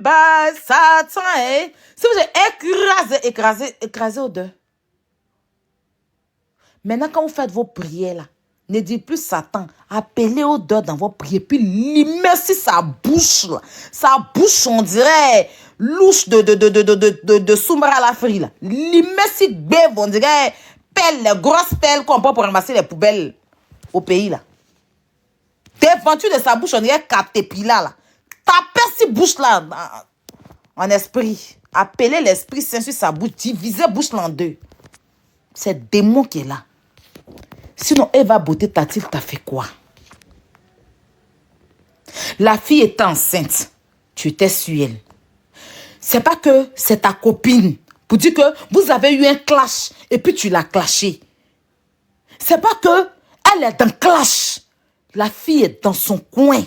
bas, Satan, hein. Si vous êtes écrasé aux deux. Maintenant, quand vous faites vos prières, là, ne dites plus Satan. Appelez aux deux dans vos prières. Puis l'immersez sa bouche, là. Sa bouche, on dirait, louche de Soumra à la frie, là. L'immersez bête, on dirait, pelle, les grosses pelles qu'on prend pour ramasser les poubelles au pays, là. Déventure de sa bouche, on dirait Catépila, là. Tapez ces bouches-là en esprit. Appelez l'esprit saint sur sa bouche. Divisez bouche en deux. C'est le démon qui est là. Sinon, Eva Beauté Tatif, t'as fait quoi? La fille était enceinte. Tu étais sur elle. C'est pas que c'est ta copine pour dire que vous avez eu un clash et puis tu l'as clashé. C'est pas que elle est dans le clash. La fille est dans son coin.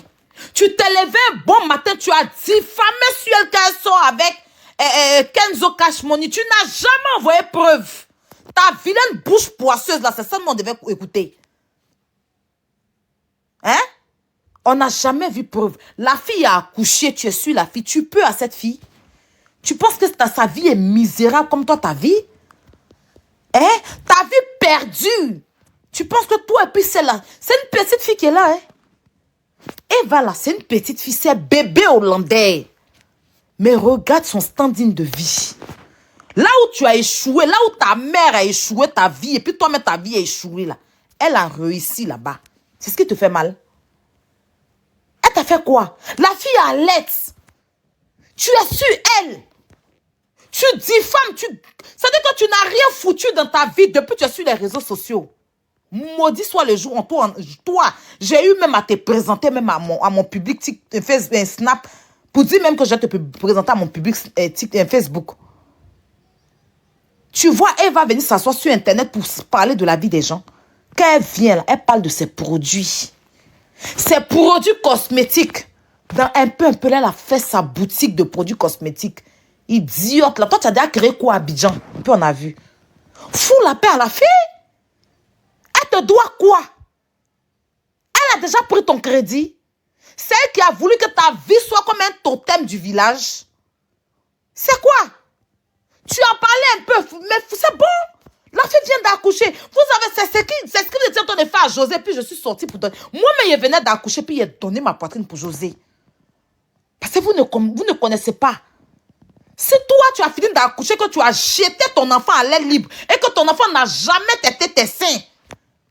Tu t'es levé un bon matin, tu as diffamé sur elle qu'elle sort avec Kenzo Cash Money. Tu n'as jamais envoyé preuve. Ta vilaine bouche poisseuse là, c'est ça que on devait écouter. Hein? On n'a jamais vu preuve. La fille a accouché, tu es sur la fille. Tu peux à cette fille? Tu penses que sa vie est misérable comme toi, ta vie? Hein? Ta vie perdue. Tu penses que toi et puis celle-là, c'est une petite fille qui est là, hein? Eva là, c'est une petite fille, c'est un bébé hollandais. Mais regarde son standing de vie. Là où tu as échoué, là où ta mère a échoué ta vie, et puis toi-même ta vie a échoué là, elle a réussi là-bas. C'est ce qui te fait mal. Elle t'a fait quoi? La fille a l'aide. Tu es sur elle. Tu diffames, c'est-à-dire que tu n'as rien foutu dans ta vie depuis que tu es sur les réseaux sociaux. Maudit soit le jour où toi, j'ai eu même à te présenter même à mon public Facebook, Snap, pour dire même que je te présenter à mon public Facebook. Tu vois, elle va venir s'asseoir sur Internet pour parler de la vie des gens. Quand elle vient, là, elle parle de ses produits. Ses produits cosmétiques. Dans un peu, là, elle a fait sa boutique de produits cosmétiques. Idiote, là. Toi, tu as déjà créé quoi à Abidjan? Puis on a vu. Fous la paix à la fille. Elle te doit quoi? Elle a déjà pris ton crédit. C'est elle qui a voulu que ta vie soit comme un totem du village. C'est quoi? Tu as parlé un peu, mais c'est bon. La fille vient d'accoucher. Vous avez, c'est ce que j'étais en train de faire à José, puis je suis sortie pour donner. Moi-même, je venais d'accoucher, puis j'ai donné ma poitrine pour José. Parce que vous ne connaissez pas. Si toi, tu as fini d'accoucher, que tu as jeté ton enfant à l'air libre, et que ton enfant n'a jamais tété tes seins,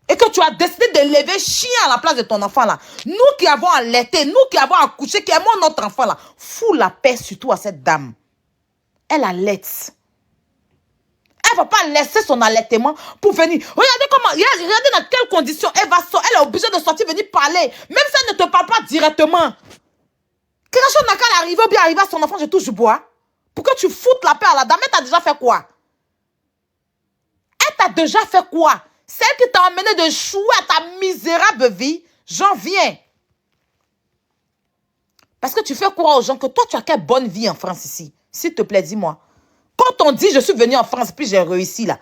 et que tu as décidé de lever chien à la place de ton enfant là, nous qui avons allaité, nous qui avons accouché, qui aimons notre enfant là, fous la paix surtout à cette dame. Elle allaite. Elle ne va pas laisser son allaitement pour venir. Regardez comment, regardez dans quelles conditions elle va sortir. Elle est obligée de sortir, venir parler. Même si elle ne te parle pas directement. Quelque chose n'a qu'à arriver ou bien arriver à son enfant, je touche du bois. Pour que tu foutes la paix à la dame, elle t'a déjà fait quoi? Elle t'a déjà fait quoi? Celle qui t'a emmené de chouer à ta misérable vie, j'en viens. Parce que tu fais croire aux gens que toi, tu as quelle bonne vie en France ici. S'il te plaît, dis-moi. Quand on dit je suis venu en France puis j'ai réussi là,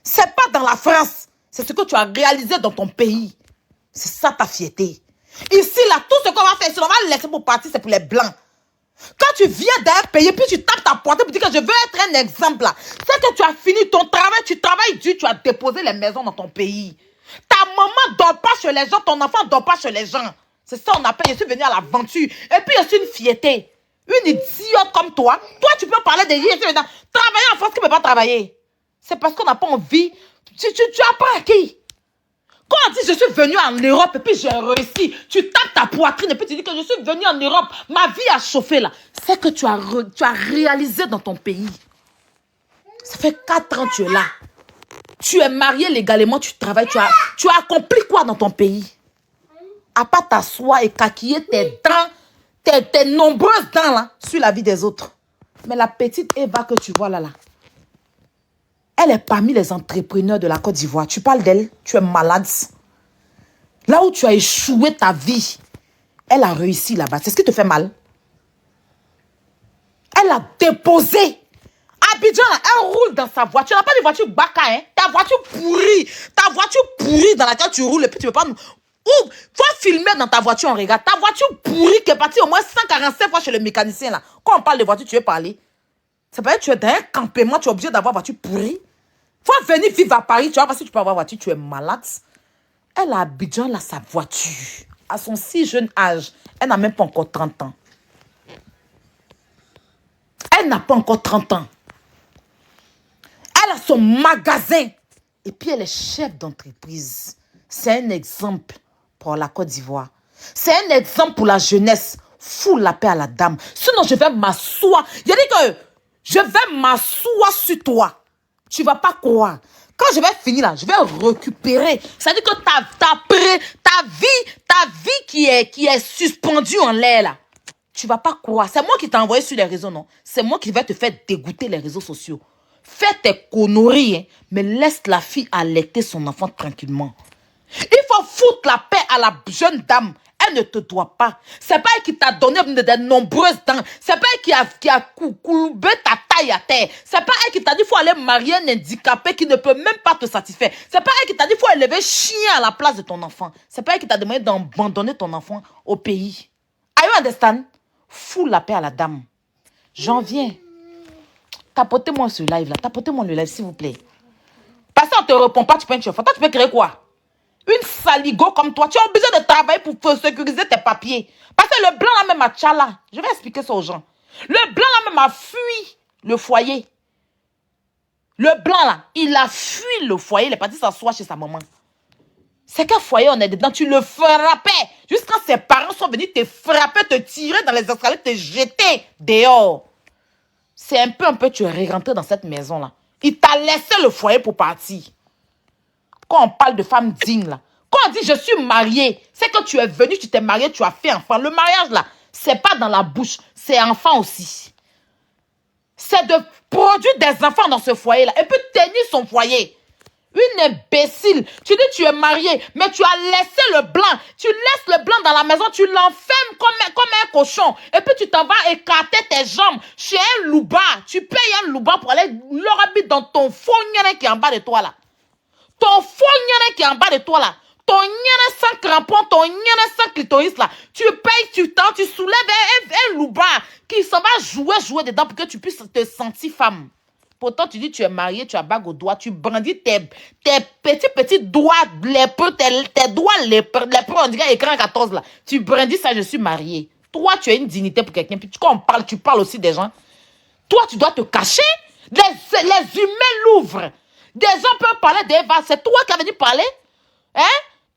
c'est pas dans la France. C'est ce que tu as réalisé dans ton pays. C'est ça ta fierté. Ici là, tout ce qu'on va faire, si on va le laisser pour partir, c'est pour les blancs. Quand tu viens d'un pays, puis tu tapes ta poitrine pour dire que je veux être un exemple là, c'est que tu as fini ton travail, tu travailles dur, tu as déposé les maisons dans ton pays. Ta maman ne dort pas chez les gens, ton enfant ne dort pas chez les gens. C'est ça on appelle, je suis venu à l'aventure. Et puis je suis une fierté. Une idiote comme toi, tu peux parler de rien, travailler en France qui ne peut pas travailler. C'est parce qu'on n'a pas envie. Tu apprends à qui? Quand on dit je suis venu en Europe et puis j'ai réussi, tu tapes ta poitrine et puis tu dis que je suis venu en Europe, ma vie a chauffé là. C'est que tu as réalisé dans ton pays. Ça fait 4 ans que tu es là. Tu es marié légalement, tu travailles, tu as accompli quoi dans ton pays? À part t'asseoir et caquiller tes dents, tes nombreuses dents là, sur la vie des autres. Mais la petite Eva que tu vois là, elle est parmi les entrepreneurs de la Côte d'Ivoire. Tu parles d'elle, tu es malade. Là où tu as échoué ta vie, elle a réussi là-bas. C'est ce qui te fait mal. Elle a déposé. Abidjan, elle roule dans sa voiture. Tu n'as pas de voiture baka, hein? Ta voiture pourrie dans laquelle tu roules et puis tu ne peux pas Ou, faut filmer dans ta voiture, on regarde. Ta voiture pourrie qui est partie au moins 145 fois chez le mécanicien là. Quand on parle de voiture, tu veux parler. Ça peut être que tu es dans un campement, tu es obligé d'avoir voiture pourrie. Faut venir vivre à Paris, tu vois, parce que tu peux avoir voiture, tu es malade. Elle a Abidjan, elle a sa voiture. À son si jeune âge, elle n'a même pas encore 30 ans. Elle n'a pas encore 30 ans. Elle a son magasin. Et puis elle est chef d'entreprise. C'est un exemple pour la Côte d'Ivoire. C'est un exemple pour la jeunesse. Fous la paix à la dame. Sinon, je vais m'asseoir. Il a dit que je vais m'asseoir sur toi. Tu ne vas pas croire. Quand je vais finir là, je vais récupérer. C'est-à-dire que ta vie qui est suspendue en l'air là. Tu ne vas pas croire. C'est moi qui t'ai envoyé sur les réseaux, non? C'est moi qui vais te faire dégoûter les réseaux sociaux. Fais tes conneries, hein, mais laisse la fille allaiter son enfant tranquillement. Il faut foutre la paix à la jeune dame. Elle ne te doit pas. C'est pas elle qui t'a donné de nombreuses dents. C'est pas elle qui a courbé ta taille à terre. C'est pas elle qui t'a dit qu'il faut aller marier un handicapé qui ne peut même pas te satisfaire. C'est pas elle qui t'a dit qu'il faut élever chien à la place de ton enfant. C'est pas elle qui t'a demandé d'abandonner ton enfant au pays. Are you understand? Fous la paix à la dame. J'en viens. Tapotez-moi ce live là. Tapotez-moi le live s'il vous plaît. Parce qu'on ne te répond pas, tu peux être chauffeur. Toi, tu peux créer quoi? Une saligo comme toi, tu es obligé de travailler pour sécuriser tes papiers. Parce que le blanc là même a tchala. Je vais expliquer ça aux gens. Le blanc là même a fui le foyer. Le blanc là, il a fui le foyer. Il est parti s'asseoir chez sa maman. C'est quel foyer on est dedans? Tu le frappais. Jusqu'à ses parents sont venus te frapper, te tirer dans les escaliers, te jeter dehors. C'est un peu, tu es rentré dans cette maison là. Il t'a laissé le foyer pour partir. Quand on parle de femme digne, là, quand on dit je suis mariée, c'est que tu es venu, tu t'es marié, tu as fait enfant. Le mariage, là, c'est pas dans la bouche, c'est enfant aussi. C'est de produire des enfants dans ce foyer-là et puis tenir son foyer. Une imbécile. Tu dis tu es mariée, mais tu as laissé le blanc. Tu laisses le blanc dans la maison, tu l'enfermes comme un cochon. Et puis tu t'en vas écarter tes jambes chez un louba. Tu payes un louba pour aller leur habiter dans ton faux nyana qui est en bas de toi, là. Ton faux nyana qui est en bas de toi là, ton nyana sans crampon, ton nyana sans clitoris là, tu payes, tu soulèves un louba qui s'en va jouer dedans pour que tu puisses te sentir femme. Pourtant, tu dis tu es mariée, tu as bague au doigt, tu brandis tes petits doigts lépreux, tes doigts lépreux, on dirait écran 14 là. Tu brandis ça, je suis mariée. Toi, tu as une dignité pour quelqu'un. Puis quand on parle, tu parles aussi des gens. Toi, tu dois te cacher. Les humains l'ouvrent. Des gens peuvent parler d'Eva. C'est toi qui as venu parler. Hein?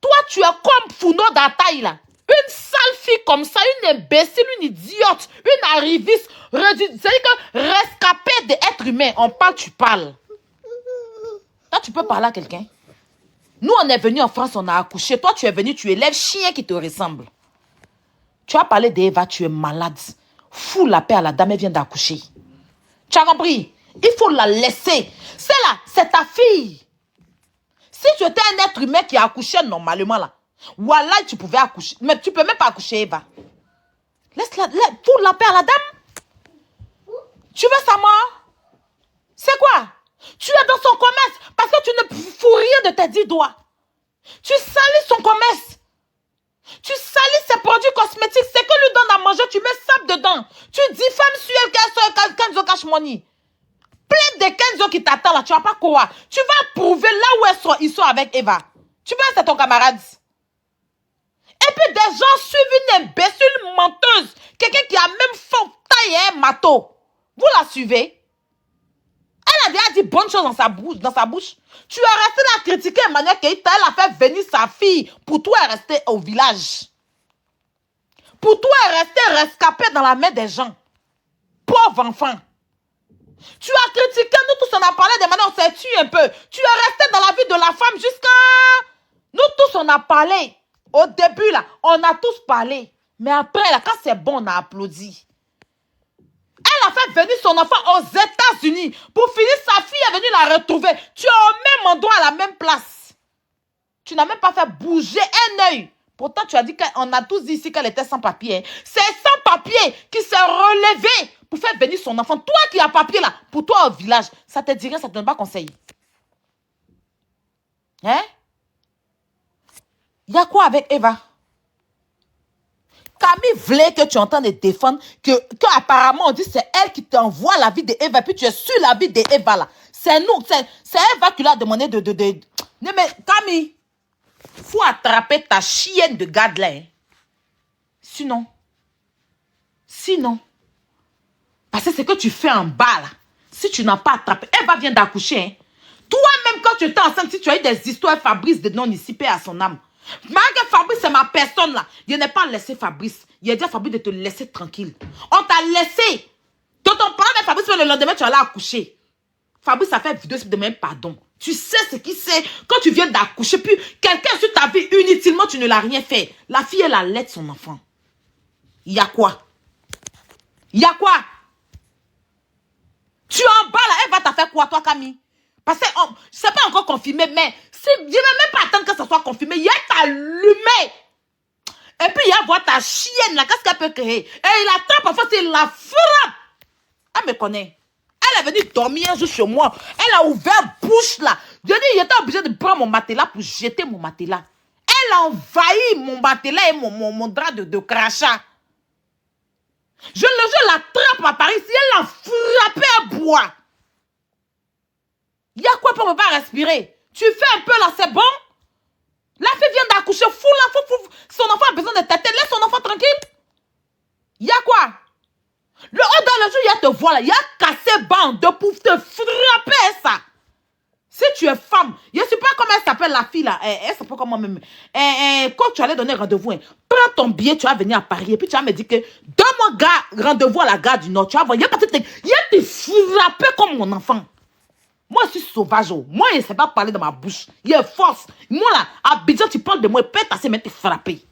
Toi, tu es comme Founo d'Ataï, là. Une sale fille comme ça, une imbécile, une idiote, une arriviste. C'est-à-dire que rescapée d'être humain. On parle, tu parles. Toi, tu peux parler à quelqu'un. Nous, on est venu en France, on a accouché. Toi, tu es venu, tu élèves chien qui te ressemble. Tu as parlé d'Eva, tu es malade. Fous la paix à la dame, elle vient d'accoucher. Tu as compris? Il faut la laisser. C'est là, c'est ta fille. Si tu étais un être humain qui a accouché normalement là, voilà, tu pouvais accoucher. Mais tu ne peux même pas accoucher, Eva. Laisse-la, pour la paix à la dame. Tu veux sa mort? C'est quoi? Tu es dans son commerce parce que tu ne fous rien de tes 10 doigts. Tu salis son commerce. Tu salis ses produits cosmétiques. C'est que lui donne à manger, tu mets sable dedans. Tu diffames sur elle Kenzo Cash Money. Plein de Kenzo qui t'attendent là, tu vas pas quoi. Tu vas prouver là où ils sont avec Eva. Tu vois, c'est ton camarade. Et puis des gens suivent une imbécile menteuse. Quelqu'un qui a même taille et un marteau. Vous la suivez. Elle a déjà dit bonne chose dans sa bouche. Tu es resté là à critiquer Emmanuel Keïta. Elle a fait venir sa fille. Pour toi, elle est restée au village. Pour toi, elle est restée rescapée dans la main des gens. Pauvre enfant. Tu as critiqué, nous tous on a parlé de maintenant, on s'est tué un peu. Tu es resté dans la vie de la femme jusqu'à... Nous tous on a parlé. Au début là, on a tous parlé. Mais après là, quand c'est bon, on a applaudi. Elle a fait venir son enfant aux États-Unis. Pour finir, sa fille est venue la retrouver. Tu es au même endroit, à la même place. Tu n'as même pas fait bouger un œil. Pourtant, tu as dit qu'on a tous dit ici qu'elle était sans papier. C'est sans papier qui s'est relevé pour faire venir son enfant. Toi qui as papier là, pour toi au village, ça te dit rien, ça te donne pas conseil. Hein? Il y a quoi avec Eva? Camille voulait que tu entends les défendre, que apparemment on dit c'est elle qui t'envoie la vie d'Eva, puis tu es sur la vie d'Eva là. C'est nous, c'est Eva qui l'a demandé de... Non mais Camille, faut attraper ta chienne de garde là. Hein. Sinon, parce que c'est ce que tu fais en bas là, si tu n'as pas attrapé, Eva vient d'accoucher. Hein. Toi-même quand tu étais enceinte, si tu as eu des histoires, Fabrice de non ici, paix à son âme. Malgré Fabrice, c'est ma personne là. Je n'ai pas laissé Fabrice. Il a dit à Fabrice de te laisser tranquille. On t'a laissé. Quand on parle de Fabrice, le lendemain, tu allais accoucher. Fabrice a fait une vidéo, c'est de même pardon. Tu sais ce qu'il sait. Quand tu viens d'accoucher, puis quelqu'un sur ta vie, inutilement, tu ne l'as rien fait. La fille, elle allait son enfant. Il y a quoi? Il y a quoi? Tu es en bas là, elle va t'en faire quoi, toi, Camille? Parce que c'est pas encore confirmé, mais si, je ne vais même pas attendre que ça soit confirmé. Il y a t'allumer. Et puis il y a voir ta chienne là, qu'est-ce qu'elle peut créer? Et il attrape, parfois c'est la frappe. Elle me connaît. Elle est venue dormir un jour chez moi. Elle a ouvert bouche là. Je dis, il était obligé de prendre mon matelas pour jeter mon matelas. Elle a envahi mon matelas et mon drap de crachat. Je l'attrape à Paris. Si elle l'a frappé à bois. Il y a quoi pour ne pas respirer? Tu fais un peu là, c'est bon? La fille vient d'accoucher, fou. Son enfant a besoin de têter. Laisse son enfant tranquille. Il y a quoi? Le haut dans le jour, il y a te voir là. Il y a cassé bande de pour te frapper ça. Si tu es femme, je ne sais pas comment elle s'appelle la fille là. Elle s'appelle comment même. Quand tu allais donner rendez-vous, hein, prends ton billet, tu vas venir à Paris. Et puis tu vas me dire que donne-moi rendez-vous à la gare du Nord. Tu vas voir, il y a te frapper comme mon enfant. Moi, je suis sauvage. Moi, je ne sais pas parler de ma bouche. Il y a force. Moi, là, à Abidjan, tu parles de moi, peut-être assez, mais tu frapper.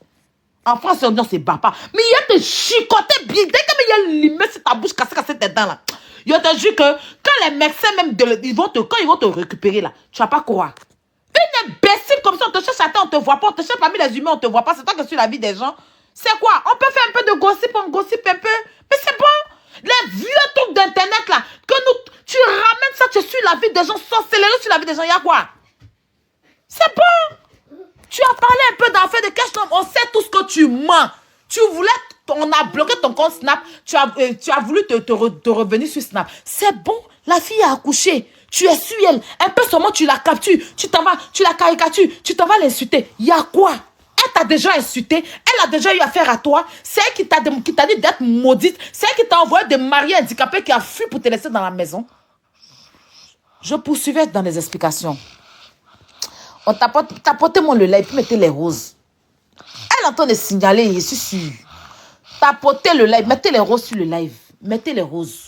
En France, on dit, c'est papa. Mais il y a te chicoter bien. Dès qu'il y a limite sur ta bouche, casser tes dents, là. Je te jure que quand les médecins, même, quand ils vont te récupérer, là, tu ne vas pas croire. Une imbécile comme ça, on te cherche à terre, on ne te voit pas. On te cherche parmi les humains, on ne te voit pas. C'est toi qui suis la vie des gens. C'est quoi? On peut faire un peu de gossip, on gossip un peu. Mais c'est bon. Les vieux trucs d'internet là, que nous, tu ramènes ça, tu suis la vie des gens, sorcelez-le sur la vie des gens, il y a quoi? C'est bon. Tu as parlé un peu d'affaires de cash, on sait tout ce que tu mens. Tu voulais, on a bloqué ton compte Snap, tu as voulu te revenir sur Snap. C'est bon, la fille a accouché, tu es sur elle, un peu seulement tu la captures, tu la caricatures, tu t'en vas l'insulter. Il y a quoi? Elle t'a déjà insulté, elle a déjà eu affaire à toi, c'est elle qui t'a dit d'être maudite, c'est elle qui t'a envoyé des mariés handicapés qui a fui pour te laisser dans la maison. Je poursuivais dans les explications. On tapotez-moi le live, puis mettez les roses. Elle est en train de signaler, je suis sûre. Tapotez le live, mettez les roses sur le live. Mettez les roses.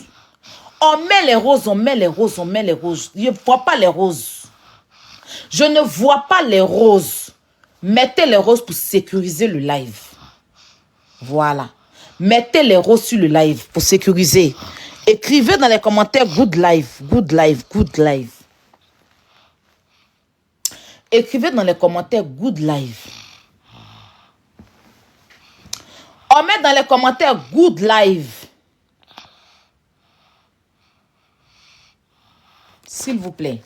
On met les roses, on met les roses, on met les roses. Je ne vois pas les roses. Je ne vois pas les roses. Mettez les roses pour sécuriser le live. Voilà. Mettez les roses sur le live pour sécuriser. Écrivez dans les commentaires good live, good live, good live. Écrivez dans les commentaires good live. On met dans les commentaires good live. S'il vous plaît.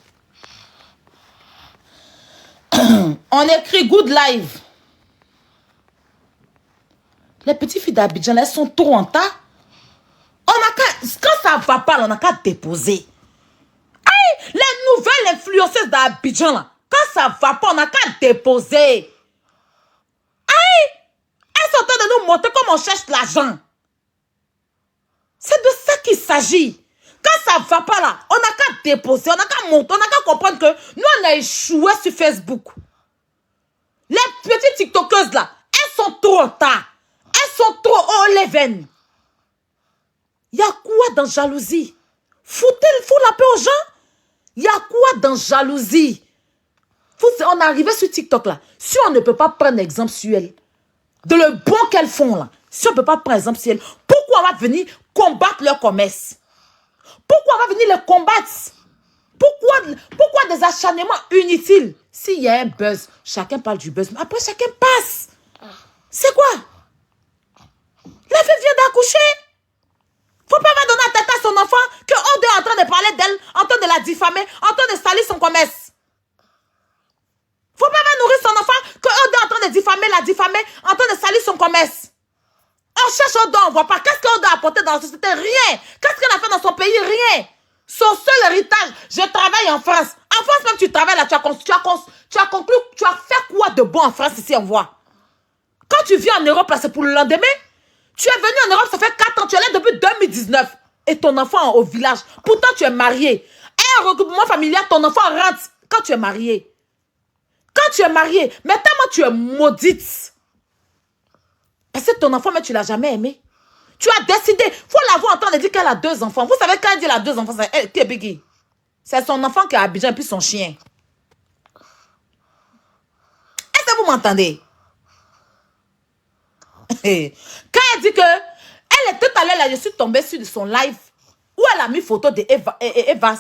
On écrit good live. Les petites filles d'Abidjan, elles sont trop en tas. Quand ça ne va pas, on n'a qu'à déposer. Hey, les nouvelles influenceuses d'Abidjan, là, quand ça ne va pas, on n'a qu'à déposer. Hey, elles sont en train de nous montrer comment on cherche l'argent. C'est de ça qu'il s'agit. Quand ça ne va pas là, on n'a qu'à déposer, on n'a qu'à monter, on n'a qu'à comprendre que nous, on a échoué sur Facebook. Les petites TikTokeuses là, elles sont trop en tas. Elles sont trop haut level. Il y a quoi dans jalousie? Faut la paix aux gens? Il y a quoi dans jalousie? On est arrivé sur TikTok là. Si on ne peut pas prendre exemple sur elle, de le bon qu'elles font là, si on ne peut pas prendre exemple sur elle, pourquoi on va venir combattre leur commerce? Pourquoi on va venir les combattre? Pourquoi des acharnements inutiles? S'il y a un buzz, chacun parle du buzz, mais après chacun passe. C'est quoi? La fille vient d'accoucher. Faut pas donner la tête à son enfant qu'on est en train de parler d'elle, en train de la diffamer, en train de salir son commerce. Faut pas nourrir son enfant qu'on est en train la diffamer, en train de salir son commerce. On cherche Odo, on voit pas. Qu'est-ce qu'Odo a apporté dans la société? Rien. Qu'est-ce qu'elle a fait dans son pays? Rien. Son seul héritage, je travaille en France. En France même, tu travailles là, tu as fait quoi de bon en France ici, on voit. Quand tu viens en Europe, là, c'est pour le lendemain. Tu es venu en Europe, ça fait 4 ans, tu es là depuis 2019. Et ton enfant au village. Pourtant, tu es marié. Et un regroupement familial, ton enfant rentre quand tu es marié. Quand tu es marié, mais tellement tu es maudite. Parce que ton enfant, mais tu ne l'as jamais aimé. Tu as décidé. Il faut la voir entendre dire qu'elle a 2 enfants. Vous savez, quand elle dit qu'elle a 2 enfants, c'est Biggie. C'est son enfant qui a Abidjan et puis son chien. Est-ce que vous m'entendez? Quand elle dit que elle est tout à l'heure là, je suis tombée sur son live où elle a mis photo de Eva,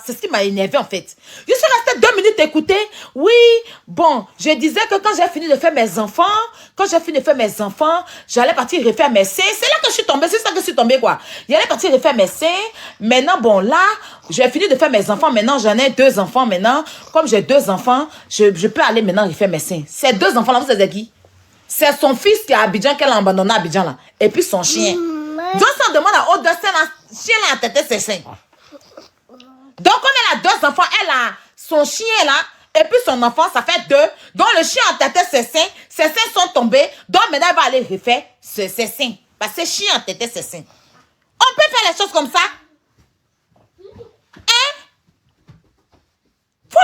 c'est ce qui m'a énervé en fait. Je suis restée 2 minutes à écouter. Oui, bon, je disais que quand j'ai fini de faire mes enfants, j'allais partir refaire mes seins. C'est là que je suis tombée, c'est ça que je suis tombée quoi. J'allais partir refaire mes seins. Maintenant, bon là, j'ai fini de faire mes enfants. Maintenant, j'en ai 2 enfants maintenant. Comme j'ai 2 enfants, je peux aller maintenant refaire mes seins. Ces 2 enfants là, vous savez qui? C'est son fils qui est à Abidjan, qu'elle a abandonné à Abidjan là. Et puis son chien. Donc ça demande à haute de scène, la chien là a têté ses seins. Donc comme elle a 2 enfants, elle a son chien là, et puis son enfant, ça fait 2. Donc le chien a têté ses seins sont tombés. Donc maintenant elle va aller refaire ses seins. Parce que le chien a têté ses seins. On peut faire les choses comme ça. Hein? Faut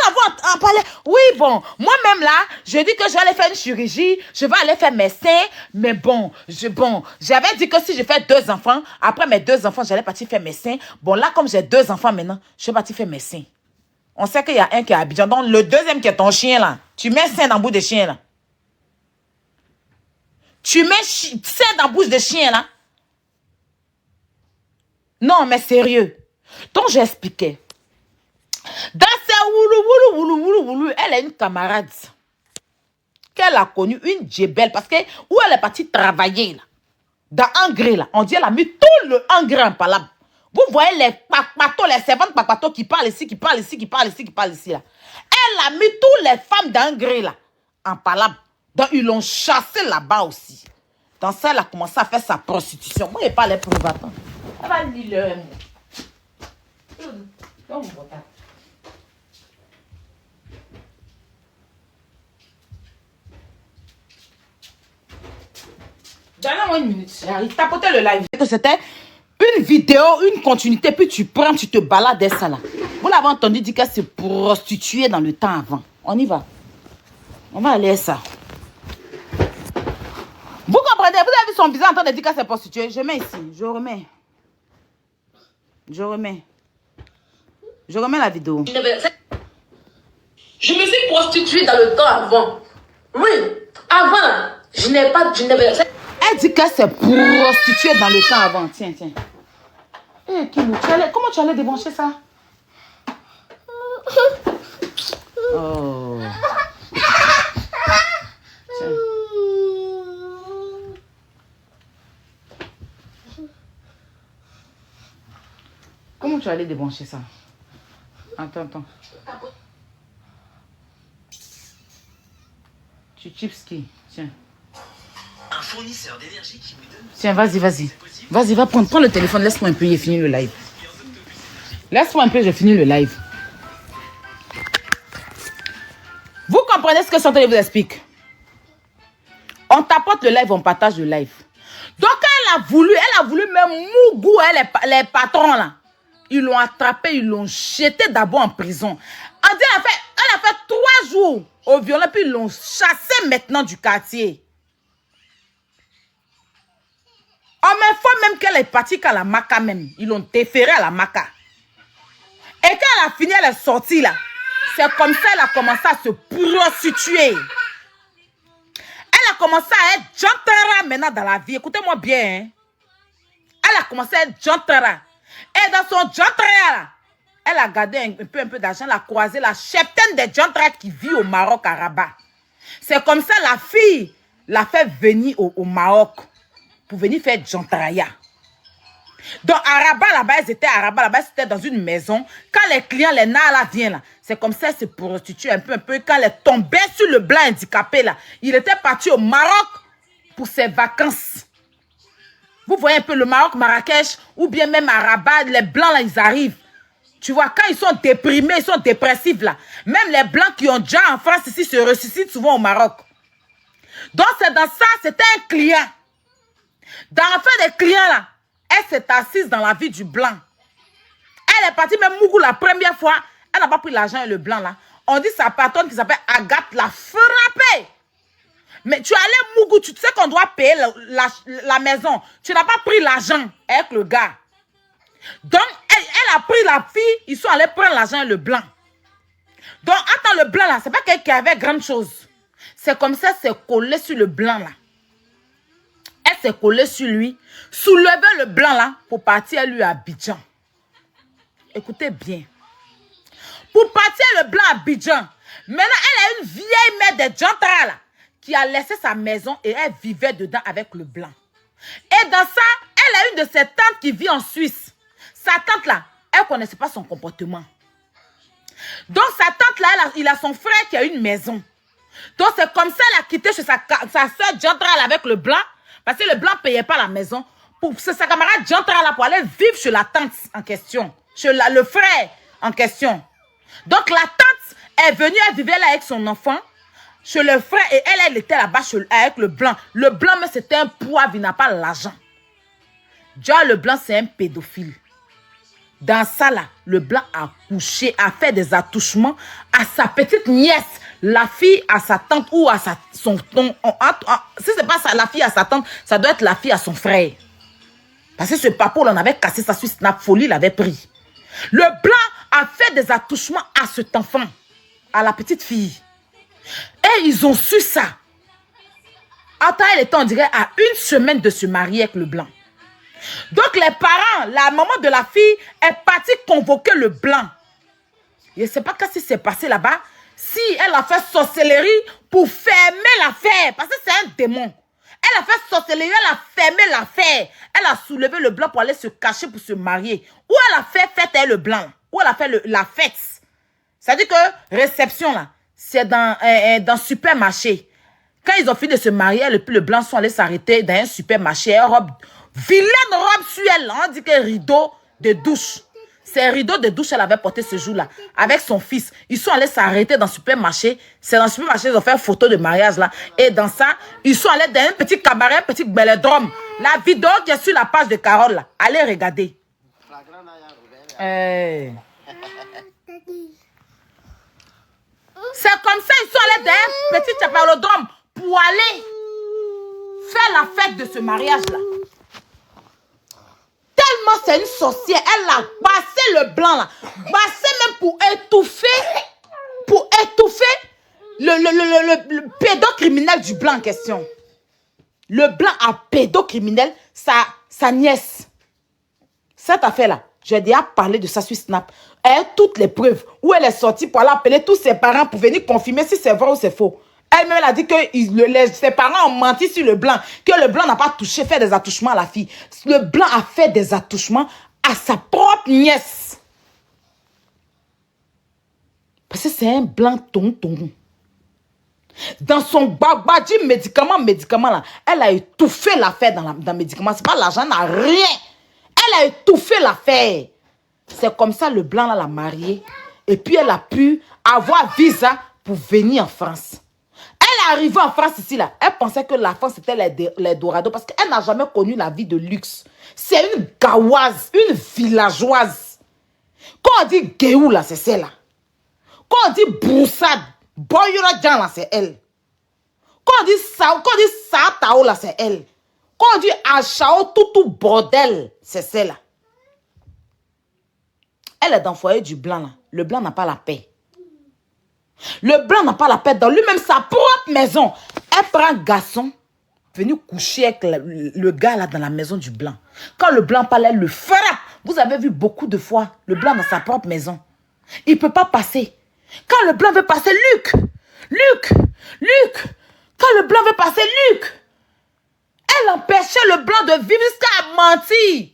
la voir en parler. Oui, bon, moi-même là, je dis que j'allais faire une chirurgie, je vais aller faire mes seins, mais bon, j'avais dit que si je fais 2 enfants, après mes 2 enfants, j'allais partir faire mes seins. Bon, là, comme j'ai 2 enfants maintenant, je vais partir faire mes seins. On sait qu'il y a un qui est à Abidjan, donc le deuxième qui est ton chien là, tu mets sein dans la bouche de chien là. Tu mets sein dans la bouche de chien là. Non, mais sérieux. Donc, j'expliquais. Dans ces woulou, elle a une camarade qu'elle a connue, une djebelle, parce que où elle est partie travailler là, dans engrais là, on dit elle a mis tout le engrais en palabre. Vous voyez les papatos, les servantes papatos qui parlent ici, qui parlent ici là. Elle a mis toutes les femmes d'engrais là en palabre. Donc ils l'ont chassée là-bas aussi. Dans ça, elle a commencé à faire sa prostitution. Moi, je pas les privatants. Elle va lire le mot. Donne-moi 1 minute. J'arrive. Tapoter le live. C'était une vidéo, une continuité, puis tu prends, tu te balades et ça là. Vous l'avez entendu dire qu'elle se prostituait dans le temps avant. On y va. On va aller à ça. Vous comprenez? Vous avez vu son visage en train de dire qu'elle s'est prostituée. Je mets ici. Je remets. Je remets la vidéo. Je me suis prostituée dans le temps avant. Oui, avant, je n'avais... Elle dit qu'elle s'est prostituée dans le temps avant. Tiens. Eh, Kimou, comment tu allais débrancher ça? Oh. Tiens. Comment tu allais débrancher ça? Attends. Tu chips qui? Tiens. Un fournisseur d'énergie qui me donne... Tiens, vas-y. Vas-y, va prends le téléphone, laisse-moi un peu, j'ai fini le live. Laisse-moi un peu, j'ai fini le live. Vous comprenez ce que Chantal vous explique? On tapote le live, on partage le live. Donc, elle a voulu même Mougou, les patrons là. Ils l'ont attrapé, ils l'ont jeté d'abord en prison. Elle a fait 3 jours au violon, puis ils l'ont chassé maintenant du quartier. En même fois même qu'elle est partie qu'à la Maca même. Ils l'ont déféré à la Maca. Et quand elle a fini, elle est sortie là. C'est comme ça qu'elle a commencé à se prostituer. Elle a commencé à être gentara maintenant dans la vie. Écoutez-moi bien. Hein. Elle a commencé à être gentara. Et dans son gentara là, elle a gardé un peu d'argent. Elle a croisé la cheptaine des gentara qui vit au Maroc à Rabat. C'est comme ça la fille l'a fait venir au Maroc. Pour venir faire Jantaraya. Donc, à Rabat, là-bas, ils étaient à Rabat, là-bas, c'était dans une maison. Quand les clients, les nards, là, viennent, là, c'est comme ça, ils se prostituent un peu. Quand elle est tombée sur le blanc handicapé, là, il était parti au Maroc pour ses vacances. Vous voyez un peu le Maroc, Marrakech, ou bien même à Rabat, les blancs, là, ils arrivent. Tu vois, quand ils sont déprimés, ils sont dépressifs, là. Même les blancs qui ont déjà en France, ici, se ressuscitent souvent au Maroc. Donc, c'est dans ça, c'était un client. Dans l'affaire des clients, là, elle s'est assise dans la vie du blanc. Elle est partie, même Mougou, la première fois, elle n'a pas pris l'argent et le blanc, là. On dit sa patronne qui s'appelle Agathe l'a frappée. Mais tu es allé Mougou, tu sais qu'on doit payer la maison. Tu n'as pas pris l'argent avec le gars. Donc, elle a pris la fille, ils sont allés prendre l'argent et le blanc. Donc, attends, le blanc, là, c'est pas quelqu'un qui avait grande chose. C'est comme ça, c'est collé sur le blanc, là. Elle s'est collée sur lui, soulevait le blanc, là, pour partir, lui, à Abidjan. Écoutez bien. Pour partir, le blanc à Abidjan. Maintenant, elle a une vieille mère de Djantara, là, qui a laissé sa maison et elle vivait dedans avec le blanc. Et dans ça, elle a une de ses tantes qui vit en Suisse. Sa tante là, elle ne connaissait pas son comportement. Donc sa tante là, il a son frère qui a une maison. Donc c'est comme ça qu'elle a quitté chez sa soeur Djantara avec le blanc. Parce que le blanc ne payait pas la maison. C'est sa camarade Djantara là pour aller vivre chez la tante en question. Chez le frère en question. Donc la tante est venue, elle vivait là avec son enfant. Chez le frère et elle était là-bas avec le blanc. Le blanc, mais c'était un poivre, il n'a pas l'argent. Déjà, le blanc, c'est un pédophile. Dans ça, là, le blanc a couché, a fait des attouchements à sa petite nièce, la fille à sa tante ou à son... Si ce n'est pas ça, la fille à sa tante, ça doit être la fille à son frère. Parce que ce papa, on avait cassé sa Suisse, Snap folie, il avait pris. Le blanc a fait des attouchements à cet enfant, à la petite fille. Et ils ont su ça. Attends, elle était, on dirait, à 1 semaine de se marier avec le blanc. Donc les parents, la maman de la fille est partie convoquer le blanc. Je ne sais pas qu'est-ce qui s'est passé là-bas. Si elle a fait sorcellerie pour fermer l'affaire. Parce que c'est un démon. Elle a fait sorcellerie, elle a fermé l'affaire. Elle a soulevé le blanc pour aller se cacher pour se marier. Ou elle a fait fête avec le blanc. Ou elle a fait la fête. C'est-à-dire que réception là. C'est dans supermarché. Quand ils ont fini de se marier, et puis le blanc sont allés s'arrêter dans un supermarché. Une robe, vilaine robe sur elle. On dit que rideau de douche. C'est un rideau de douche qu'elle avait porté ce jour-là. Avec son fils. Ils sont allés s'arrêter dans le supermarché. C'est dans le supermarché, ils ont fait une photo de mariage là. Et dans ça, ils sont allés dans un petit cabaret, un petit bélodrome. La vidéo qui est sur la page de Carole là. Allez regarder. C'est comme ça, ils sont allés dans un petit chapalodrome pour aller faire la fête de ce mariage-là. Tellement c'est une sorcière, elle a passé le blanc là. Passé même pour étouffer le pédocriminel du blanc en question. Le blanc a pédocriminel sa nièce. Cette affaire-là, j'ai déjà parlé de ça sur Snap. Elle a toutes les preuves où elle est sortie pour aller appeler tous ses parents pour venir confirmer si c'est vrai ou c'est faux. Elle-même a dit que ses parents ont menti sur le blanc, que le blanc n'a pas touché, fait des attouchements à la fille. Le blanc a fait des attouchements à sa propre nièce. Parce que c'est un blanc tonton. Dans son babadi médicament là, elle a étouffé l'affaire dans le médicament. C'est pas l'argent, n'a rien. Elle a étouffé l'affaire. C'est comme ça le blanc l'a mariée. Et puis elle a pu avoir visa pour venir en France. Elle est arrivée en France ici là. Elle pensait que la France c'était les Dorado parce qu'elle n'a jamais connu la vie de luxe. C'est une gaoise, une villageoise. Quand on dit Guéou là, c'est celle-là. Quand on dit Broussade, Boyora Djan là, c'est elle. Quand on dit Satao là, c'est elle. Quand on dit Achao, tout bordel, c'est celle-là. Elle est dans le foyer du blanc là. Le blanc n'a pas la paix. Le blanc n'a pas la paix dans lui-même sa propre maison. Elle prend un garçon, venu coucher avec le gars là dans la maison du blanc. Quand le blanc parle, elle le frappe. Vous avez vu beaucoup de fois le blanc dans sa propre maison. Il ne peut pas passer. Quand le blanc veut passer, Luc. Quand le blanc veut passer, Luc. Elle empêchait le blanc de vivre jusqu'à mentir.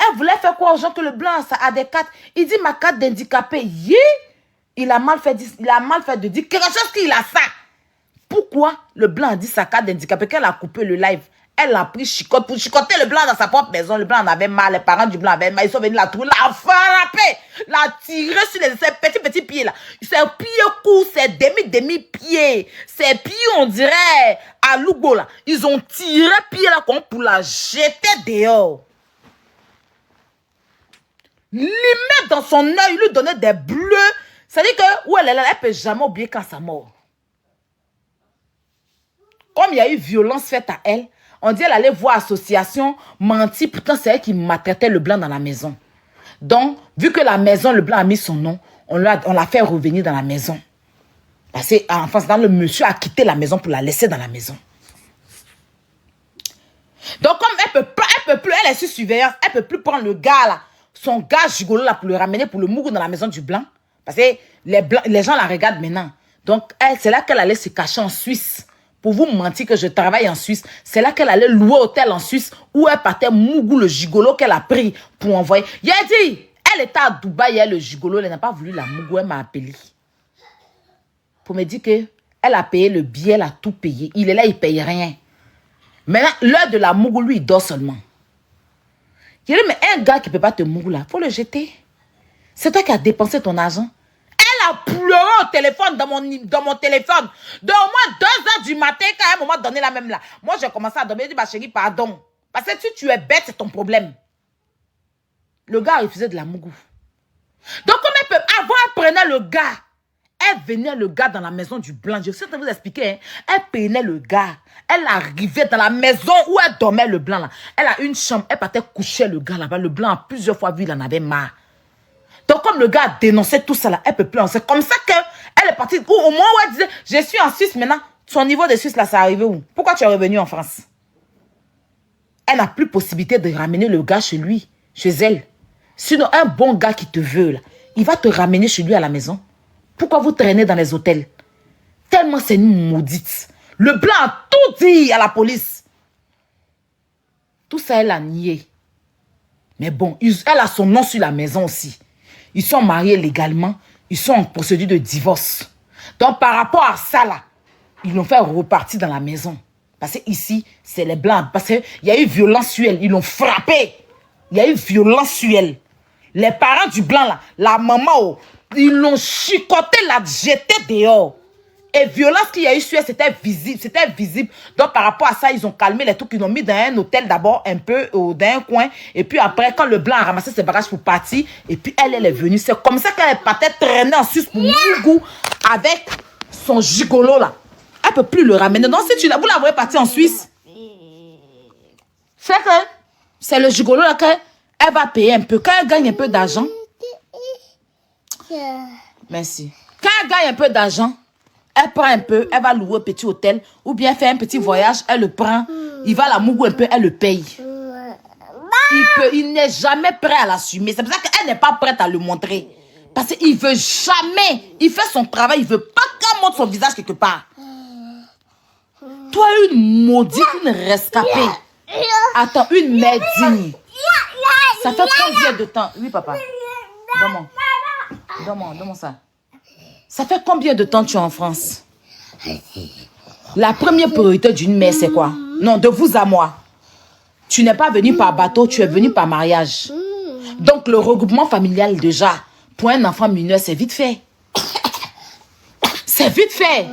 Elle voulait faire quoi aux gens que le blanc a des cartes. Il dit ma carte d'handicapé. Il a mal fait de dire quelque chose qu'il a ça. Pourquoi le blanc a dit sa carte d'handicapé? Qu'elle a coupé le live. Elle a pris chicotte pour chicoter le blanc dans sa propre maison. Le blanc en avait mal. Les parents du blanc avaient mal. Ils sont venus la trouver, la frapper, la tirer sur ses petits pieds là. Ses pieds courts, ses demi-pieds. Ses pieds, on dirait, à Lugo là. Ils ont tiré pied là comme pour la jeter dehors. Lui mettre dans son œil, lui donner des bleus. C'est-à-dire que, où elle est là, elle ne peut jamais oublier quand sa mort. Comme il y a eu violence faite à elle, on dit qu'elle allait voir association, menti, pourtant c'est elle qui maltraitait le blanc dans la maison. Donc, vu que la maison, le blanc a mis son nom, on l'a fait revenir dans la maison. Parce qu'en face, le monsieur a quitté la maison pour la laisser dans la maison. Donc, comme elle peut plus, elle est sous surveillance, elle ne peut plus prendre le gars là, son gars gigolo là, pour le ramener, pour le mourir dans la maison du blanc. Parce que les gens la regardent maintenant. Donc, c'est là qu'elle allait se cacher en Suisse. Pour vous mentir que je travaille en Suisse, c'est là qu'elle allait louer hôtel en Suisse où elle partait Mougou, le gigolo qu'elle a pris pour envoyer. Il a dit, elle était à Dubaï, elle, le gigolo, elle n'a pas voulu la Mougou, elle m'a appelé. Pour me dire qu'elle a payé le billet, elle a tout payé. Il est là, il ne paye rien. Maintenant, l'heure de la Mougou, lui, il dort seulement. Il dit, mais un gars qui ne peut pas te Mougou là, il faut le jeter. C'est toi qui as dépensé ton argent. Elle a pleuré au téléphone, dans mon téléphone. De au moins 2h du matin, quand à un moment donné, la même là. Moi, j'ai commencé à dormir. Je dis, bah chérie, pardon. Parce que si tu es bête, c'est ton problème. Le gars refusait de la Mougou. Donc, comme elle peut, avant, elle prenait le gars. Elle venait le gars dans la maison du blanc. Je sais vous expliquer. Hein? Elle prenait le gars. Elle arrivait dans la maison où elle dormait, le blanc là. Elle a une chambre. Elle partait coucher le gars là-bas. Le blanc a plusieurs fois vu, il en avait marre. Donc, comme le gars a dénoncé tout ça là, elle peut plus. C'est comme ça qu'elle est partie. Au moment où elle disait, je suis en Suisse maintenant. Son niveau de Suisse là, ça arrivé où? Pourquoi tu es revenu en France? Elle n'a plus possibilité de ramener le gars chez lui, chez elle. Sinon, un bon gars qui te veut là, il va te ramener chez lui à la maison. Pourquoi vous traînez dans les hôtels? Tellement c'est une maudite. Le blanc a tout dit à la police. Tout ça, elle a nié. Mais bon, elle a son nom sur la maison aussi. Ils sont mariés légalement. Ils sont en procédure de divorce. Donc, par rapport à ça, là, ils l'ont fait repartir dans la maison. Parce que ici, c'est les blancs. Parce qu'il y a eu violence sur elle. Ils l'ont frappé. Il y a eu violence sur elle. Les parents du blanc, là, la maman, oh, ils l'ont chicoté, l'a jeté dehors. Et violence qu'il y a eu sur elle, c'était visible. C'était visible. Donc, par rapport à ça, ils ont calmé les trucs. Ils l'ont mis dans un hôtel d'abord, un peu, dans un coin. Et puis après, quand le blanc a ramassé ses bagages pour partir, et puis elle est venue. C'est comme ça qu'elle partait traîner en Suisse pour Mougou avec son gigolo là. Elle ne peut plus le ramener. Donc, si vous la voyez partir en Suisse, c'est que c'est le gigolo là qu'elle va payer un peu. Quand elle gagne un peu d'argent, merci. Quand elle gagne un peu d'argent, elle prend un peu, elle va louer un petit hôtel ou bien faire un petit voyage, elle le prend, il va la Mougou un peu, elle le paye. Il n'est jamais prêt à l'assumer. C'est pour ça qu'elle n'est pas prête à le montrer. Parce qu'il veut jamais, il fait son travail, il veut pas qu'elle montre son visage quelque part. Toi, une maudite, une rescapée. Attends, une mère digne. Ça fait combien de temps? Oui, papa. Donne-moi ça. Ça fait combien de temps que tu es en France? La première priorité d'une mère, c'est quoi? Non, de vous à moi. Tu n'es pas venu par bateau, tu es venu par mariage. Donc, le regroupement familial, déjà, pour un enfant mineur, c'est vite fait. C'est vite fait.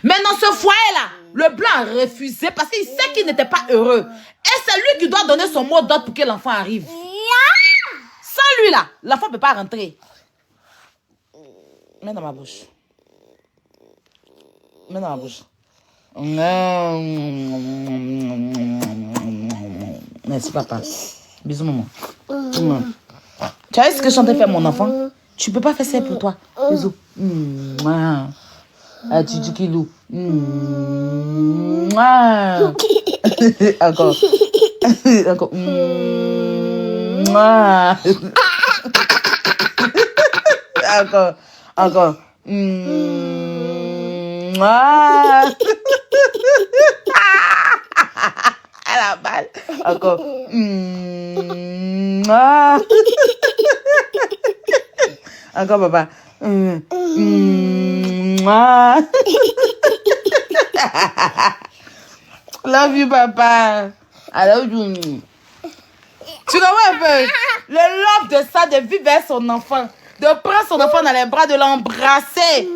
Mais dans ce foyer-là, le blanc a refusé parce qu'il sait qu'il n'était pas heureux. Et c'est lui qui doit donner son mot d'ordre pour que l'enfant arrive. Sans lui, là, l'enfant ne peut pas rentrer. Mets dans ma bouche. Mets dans ma bouche. Merci, papa. Bisous, maman. Tu as vu ce que je suis en train de faire, mon enfant? Tu peux pas faire ça pour toi. Bisous. Tu dis qu'il loue. Encore. Encore. Encore. Encore. Elle La balle. Encore. Ah. Encore, papa. Ah. Love you, papa. I love you. Tu comprends un peu? Le love de ça, de vivre avec son enfant, de prendre son enfant dans les bras, de l'embrasser.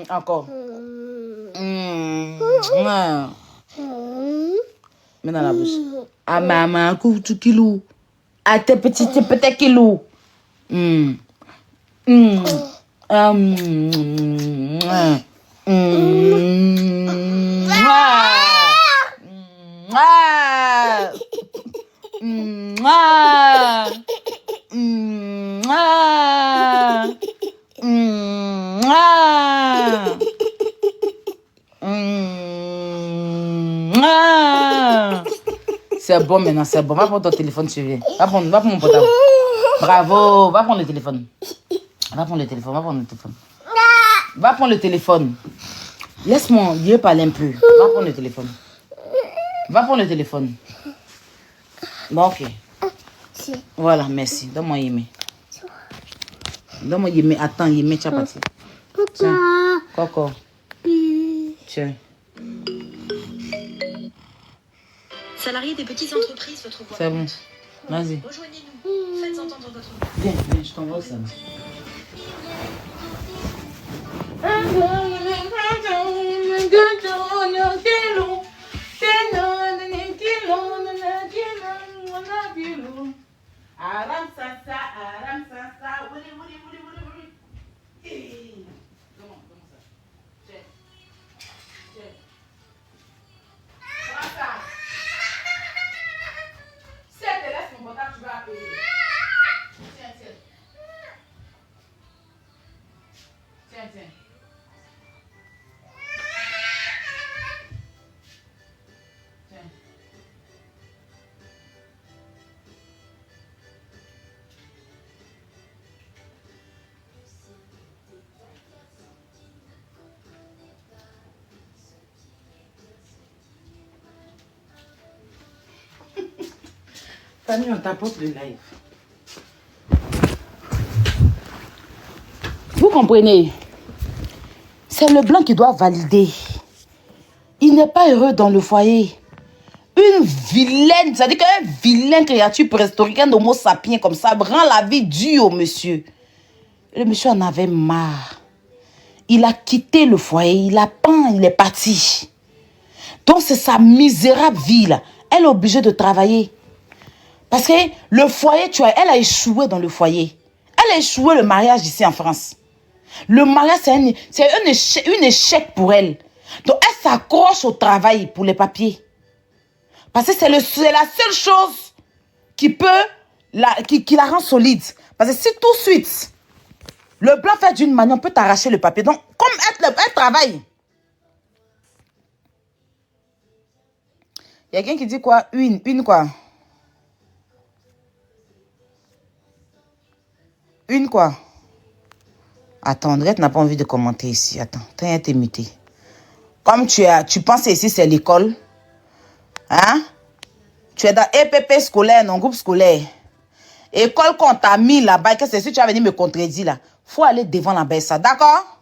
Encore. Mets dans la bouche. Ah, maman, coucou, kilou. À tes petits kilous. C'est bon maintenant, c'est bon. Va prendre ton téléphone, tu viens. Va prendre mon portable. Bravo, va prendre le téléphone. Va prendre le téléphone, va prendre le téléphone. Va prendre le téléphone. Laisse-moi, je parle un peu. Va prendre le téléphone. Va prendre le téléphone. Bon, ok. Voilà, merci. Donne-moi Yémé. Donne-moi Yémé. Attends, Yémé, tu as parti. Tiens. Coco. Tiens. Salariés des petites entreprises, votre voix. C'est bon. Vas-y. Rejoignez-nous. Faites entendre votre voix. Viens, je t'envoie ça. Aram sasa, wuli. Comment ça? Tiens. Voilà. Si elle te laisse mon portable, tu vas appeler. Tiens. Tiens. Fanny, on t'apporte le live. Vous comprenez? C'est le blanc qui doit valider. Il n'est pas heureux dans le foyer. Une vilaine, c'est-à-dire qu'un vilain créature préhistorique d'homo sapiens comme ça rend la vie dure au monsieur. Le monsieur en avait marre. Il a quitté le foyer, il est parti. Donc c'est sa misérable vie là. Elle est obligée de travailler. Parce que le foyer, elle a échoué dans le foyer. Elle a échoué le mariage ici en France. Le mariage, c'est un échec pour elle. Donc, elle s'accroche au travail pour les papiers. Parce que c'est la seule chose qui la rend solide. Parce que si tout de suite, le blanc fait d'une manière, on peut t'arracher le papier. Donc, comme elle travaille. Il y a quelqu'un qui dit quoi? Une quoi? Une quoi? Attends, Andrette n'a pas envie de commenter ici. Attends, t'es muté. Comme tu penses ici, c'est l'école. Hein? Tu es dans EPP scolaire, non, groupe scolaire. École qu'on t'a mis là-bas, qu'est-ce que si tu as venu me contredire là? Faut aller devant la BSA, d'accord?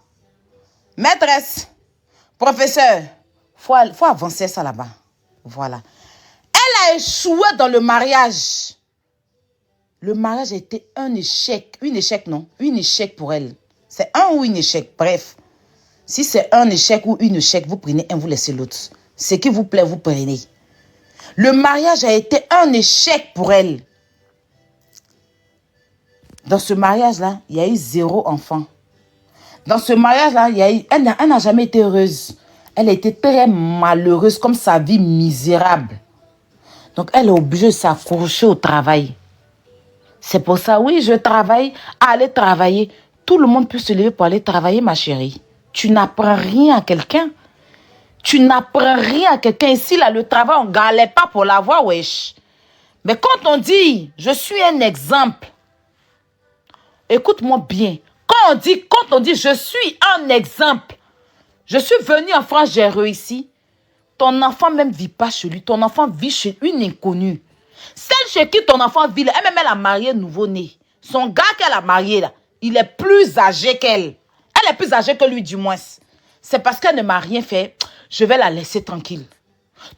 Maîtresse, professeur, faut avancer ça là-bas. Voilà. Elle a échoué dans le mariage. Le mariage a été un échec. Un échec pour elle. C'est un ou un échec. Bref. Si c'est un échec ou une échec, vous prenez un, vous laissez l'autre. Ce qui vous plaît, vous prenez. Le mariage a été un échec pour elle. Dans ce mariage-là, il y a eu 0 enfant. Dans ce mariage-là, elle n'a jamais été heureuse. Elle a été très malheureuse, comme sa vie misérable. Donc, elle est obligée de s'accrocher au travail. C'est pour ça, oui, je travaille, aller travailler. Tout le monde peut se lever pour aller travailler, ma chérie. Tu n'apprends rien à quelqu'un. Tu n'apprends rien à quelqu'un. Ici, là, le travail, on ne galère pas pour l'avoir, wesh. Mais quand on dit, je suis un exemple, écoute-moi bien. Quand on dit, je suis un exemple, je suis venue en France, j'ai réussi. ton enfant même ne vit pas chez lui. Ton enfant vit chez une inconnue. Celle chez qui ton enfant vit, elle a marié nouveau-né. Son gars qu'elle a marié, là, il est plus âgé qu'elle. Elle est plus âgée que lui, du moins. C'est parce qu'elle ne m'a rien fait. Je vais la laisser tranquille.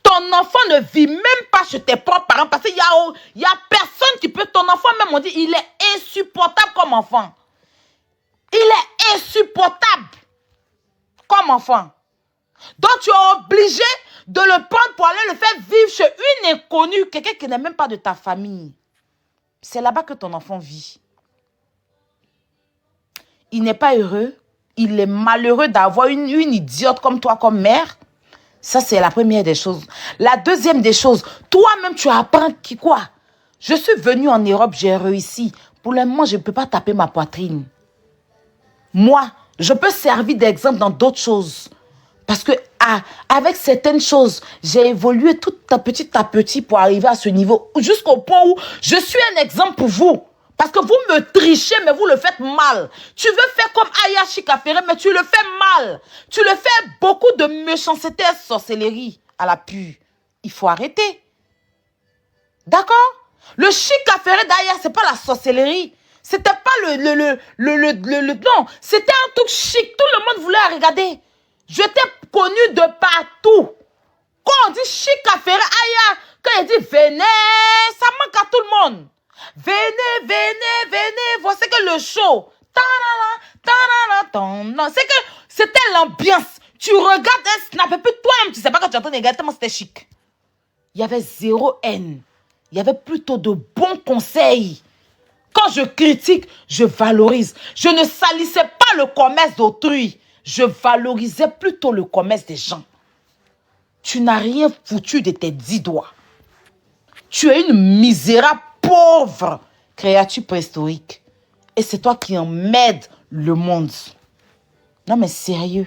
Ton enfant ne vit même pas chez tes propres parents parce qu'il y a personne qui peut... Ton enfant même, on dit, il est insupportable comme enfant. Il est insupportable comme enfant. Donc, tu es obligé de le prendre pour aller le faire vivre chez une inconnue, quelqu'un qui n'est même pas de ta famille. C'est là-bas que ton enfant vit. Il n'est pas heureux. Il est malheureux d'avoir une idiote comme toi, comme mère. Ça, c'est la première des choses. La deuxième des choses, toi-même, tu apprends quoi? Je suis venue en Europe, j'ai réussi. Pour le moment, je ne peux pas taper ma poitrine. Moi, je peux servir d'exemple dans d'autres choses. Parce que avec certaines choses, j'ai évolué tout à petit pour arriver à ce niveau. Jusqu'au point où je suis un exemple pour vous. Parce que vous me trichez, mais vous le faites mal. Tu veux faire comme Aya Chika Ferré, mais tu le fais mal. Tu le fais beaucoup de méchanceté et sorcellerie à la pure. Il faut arrêter. D'accord? Le Chika Ferré d'Aya, c'est pas la sorcellerie. C'était pas non, c'était un truc chic. Tout le monde voulait regarder. Je t'ai connu de partout. Quand on dit Chika Ferré, Aya, quand il dit venez, ça manque à tout le monde. Venez, venez, venez. Voici que le show. C'est que c'était l'ambiance. Tu regardes un snap et puis toi-même, tu sais pas quand tu entends les gars, tellement c'était chic. Il y avait zéro haine. Il y avait plutôt de bons conseils. Quand je critique, je valorise. Je ne salissais pas le commerce d'autrui. Je valorisais plutôt le commerce des gens. Tu n'as rien foutu de tes 10 doigts. Tu es une misérable pauvre créature préhistorique. Et c'est toi qui emmènes le monde. Non mais sérieux.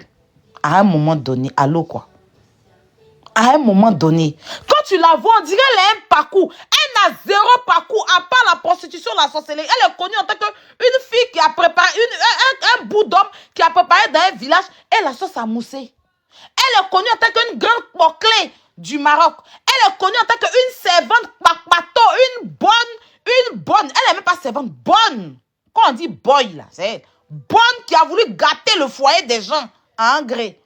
À un moment donné, allô quoi. À un moment donné, quand tu la vois, on dirait qu'elle a un parcours. Elle n'a zéro parcours, à part la prostitution, la sorcellerie. Elle est connue en tant qu'une fille qui a préparé, un bout d'homme qui a préparé dans un village et la sauce à mousser. Elle est connue en tant qu'une grande clé du Maroc. Elle est connue en tant qu'une servante bateau, une bonne. Elle n'est même pas servante, bonne. Quand on dit boy, là, c'est bonne qui a voulu gâter le foyer des gens à un gré.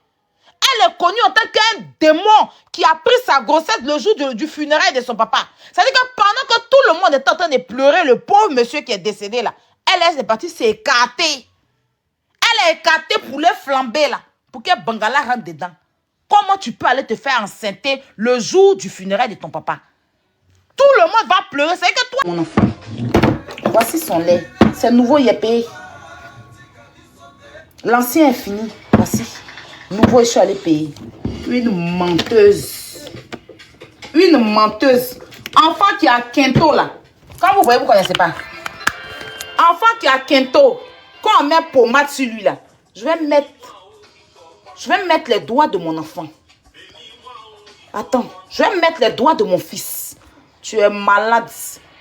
Elle est connue en tant qu'un démon qui a pris sa grossesse le jour du funérail de son papa. C'est-à-dire que pendant que tout le monde est en train de pleurer, le pauvre monsieur qui est décédé là, elle est partie s'écarter. Elle est écartée pour les flamber là, pour que Bangala rentre dedans. Comment tu peux aller te faire enceinter le jour du funérail de ton papa? Tout le monde va pleurer. C'est que toi... Mon enfant, voici son lait. C'est nouveau yépé. L'ancien est fini. Voici. Nouveau, je suis allée payer. Une menteuse. Une menteuse. Enfant qui a quinto là. Quand vous voyez, vous ne connaissez pas. Enfant qui a quinto. Quand on met pommade sur lui là, je vais mettre les doigts de mon enfant. Attends, je vais mettre les doigts de mon fils. Tu es malade.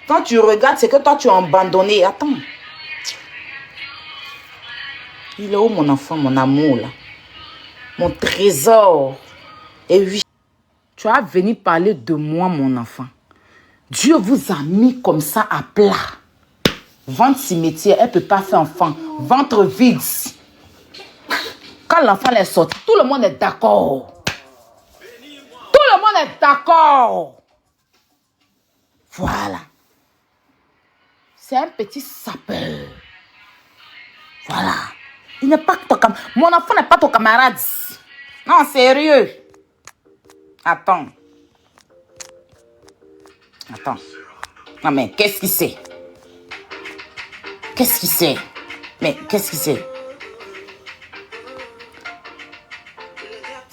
Quand tu regardes, c'est que toi tu es abandonné. Attends. Il est où mon enfant, mon amour là? Mon trésor. Et oui, tu as venu parler de moi, mon enfant. Dieu vous a mis comme ça à plat. Ventre cimetière, elle ne peut pas faire enfant. Ventre vide. Quand l'enfant est sorti, tout le monde est d'accord. Tout le monde est d'accord. Voilà. C'est un petit sapeur. Voilà. Il n'est pas ton camarade. Mon enfant n'est pas ton camarade. Non, sérieux. Attends. Attends. Non, mais qu'est-ce qu'il sait? Qu'est-ce qu'il sait? Mais qu'est-ce qu'il sait?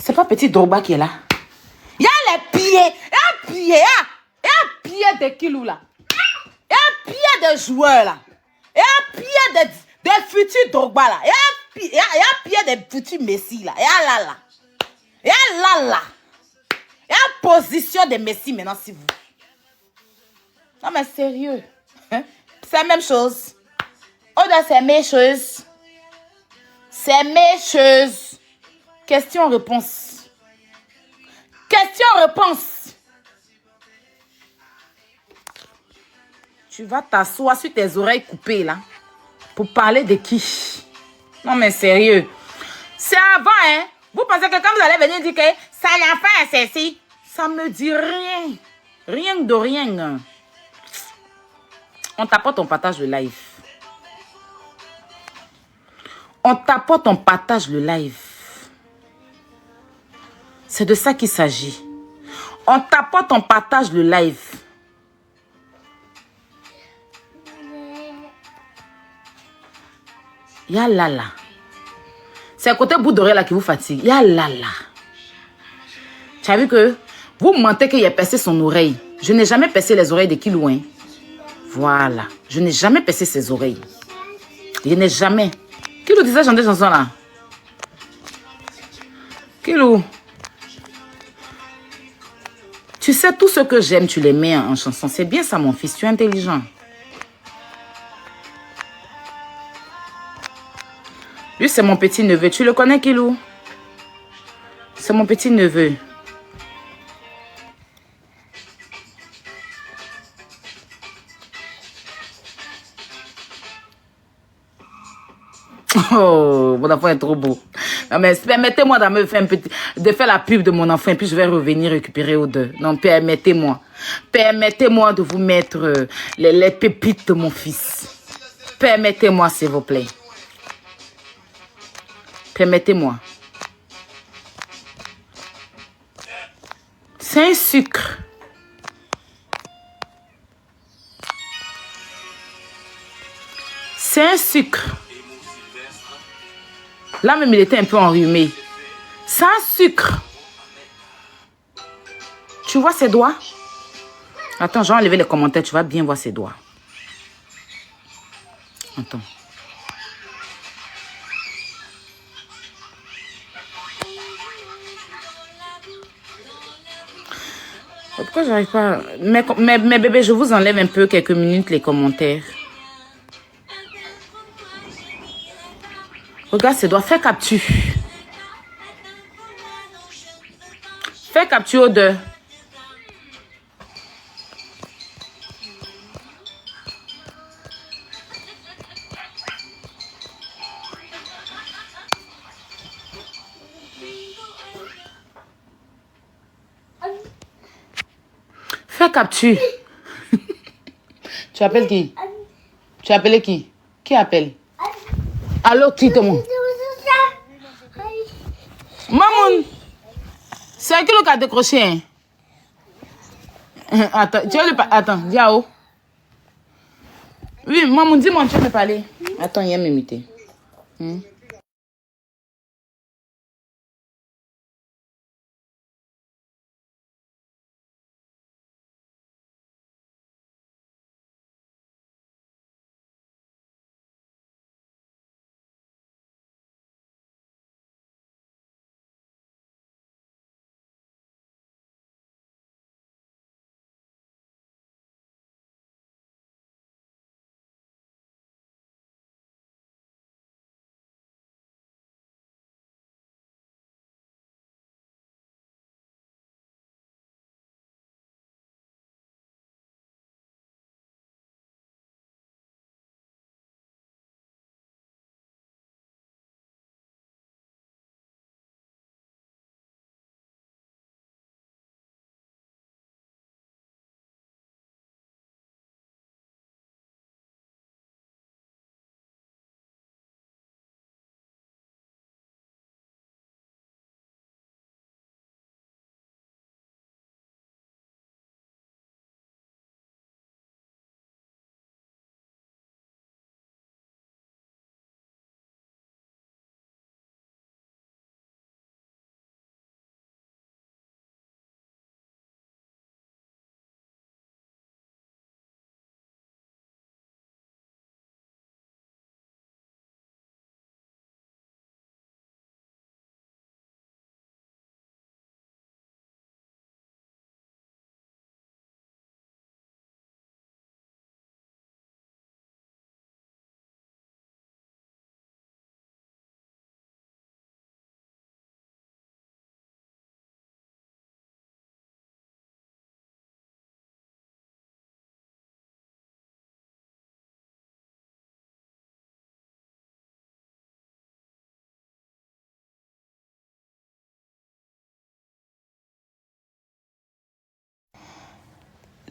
C'est pas petit Drogba qui est là. Il y a les pieds. Il y a un pied de Kilou là. Il y a un pied de joueur là. Il y a un pied des futurs Drogba là. Il y a un pied des futurs Messi là. Il y a là. Il y a là. Il y a position de Messi maintenant si vous. Non mais sérieux. Hein? C'est la même chose. Oh non, c'est mes choses. C'est mes choses. Question-réponse. Question-réponse. Tu vas t'asseoir sur tes oreilles coupées là pour parler de qui? Non mais sérieux. C'est avant, hein? Vous pensez que quand vous allez venir dire que ça n'a pas un ceci, ça me dit rien. Rien de rien. On t'apporte, on partage le live. On t'apporte, on partage le live. C'est de ça qu'il s'agit. On t'apporte, on partage le live. Ya là là. C'est à côté bout d'oreille là qui vous fatigue. Ya là là. Tu as vu que vous mentez qu'il a percé son oreille. Je n'ai jamais percé les oreilles de Kilou. Hein. Voilà. Je n'ai jamais percé ses oreilles. Je n'ai jamais. Kilou disait chanter cette chanson là. Kilou. Tu sais, tout ce que j'aime, tu les mets en chanson. C'est bien ça, mon fils. Tu es intelligent. Lui, c'est mon petit neveu. Tu le connais, Kilou? C'est mon petit neveu. Oh, mon enfant est trop beau. Non, mais permettez-moi de faire la pub de mon enfant et puis je vais revenir récupérer aux deux. Non, permettez-moi. Permettez-moi de vous mettre les pépites de mon fils. Permettez-moi, s'il vous plaît. Permettez-moi. C'est un sucre. C'est un sucre. Là même, il était un peu enrhumé. C'est un sucre. Tu vois ses doigts? Attends, je vais enlever les commentaires. Tu vas bien voir ses doigts. Attends. Pourquoi j'arrive pas... Mais bébé, je vous enlève un peu quelques minutes les commentaires. Regarde ses doigts. Fais capture. Fais capture aux deux. Fais capture. Tu appelles qui? Tu appelles qui? Qui appelle? Allô, qui te montre? Mamoun, c'est un kilo qui a décroché. Hein? Attends, tu veux le parler? Attends, Diao. Oui, Mamoun, dis-moi, tu veux me parler? Attends, il y a m'imiter.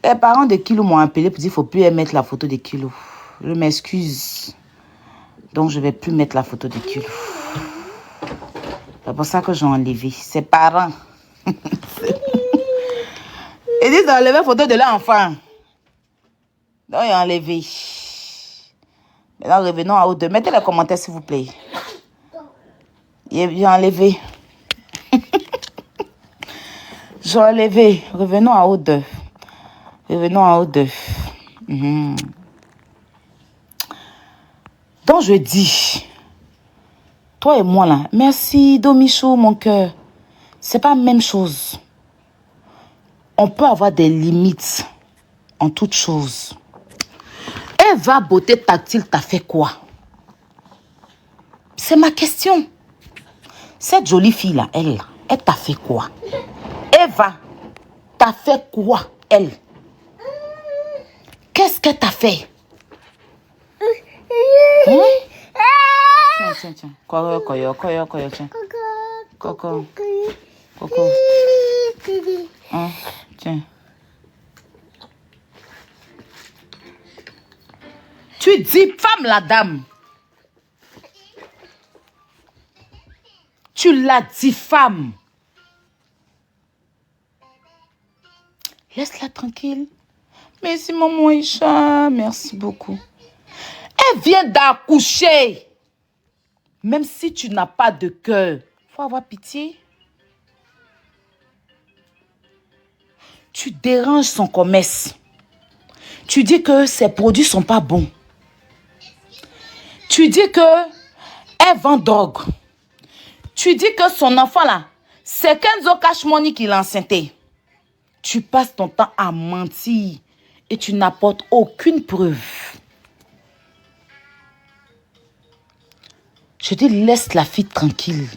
Les parents de Kilo m'ont appelé pour dire qu'il ne faut plus mettre la photo de Kilo. Je m'excuse. Donc, je ne vais plus mettre la photo de Kilo. C'est pour ça que j'ai enlevé. Ses parents. Ils disent d'enlever la photo de l'enfant. Donc, ils ont enlevé. Maintenant, revenons à haut 2. Mettez les commentaires, s'il vous plaît. J'ai enlevé. J'ai enlevé. Revenons à haut 2. Revenons à haut 2. Donc, je dis, toi et moi là, merci Domichou, mon cœur. C'est pas la même chose. On peut avoir des limites en toute chose. Eva Beauté Tactile t'a fait quoi? C'est ma question. Cette jolie fille là, elle t'a fait quoi? Eva t'a fait quoi, elle? Qu'est-ce qu'elle t'a fait? Tiens. Coco, tiens. Coco. Tiens. Tu dis femme la dame. Tu l'as dit femme. Laisse-la tranquille. Merci maman Aïcha. Merci beaucoup. Elle vient d'accoucher. Même si tu n'as pas de cœur, il faut avoir pitié. Tu déranges son commerce. Tu dis que ses produits ne sont pas bons. Tu dis que elle vend drogue. Tu dis que son enfant là, c'est Kenzo Cash Money qui l'a enceinté. Tu passes ton temps à mentir et tu n'apportes aucune preuve. Je dis, laisse la fille tranquille.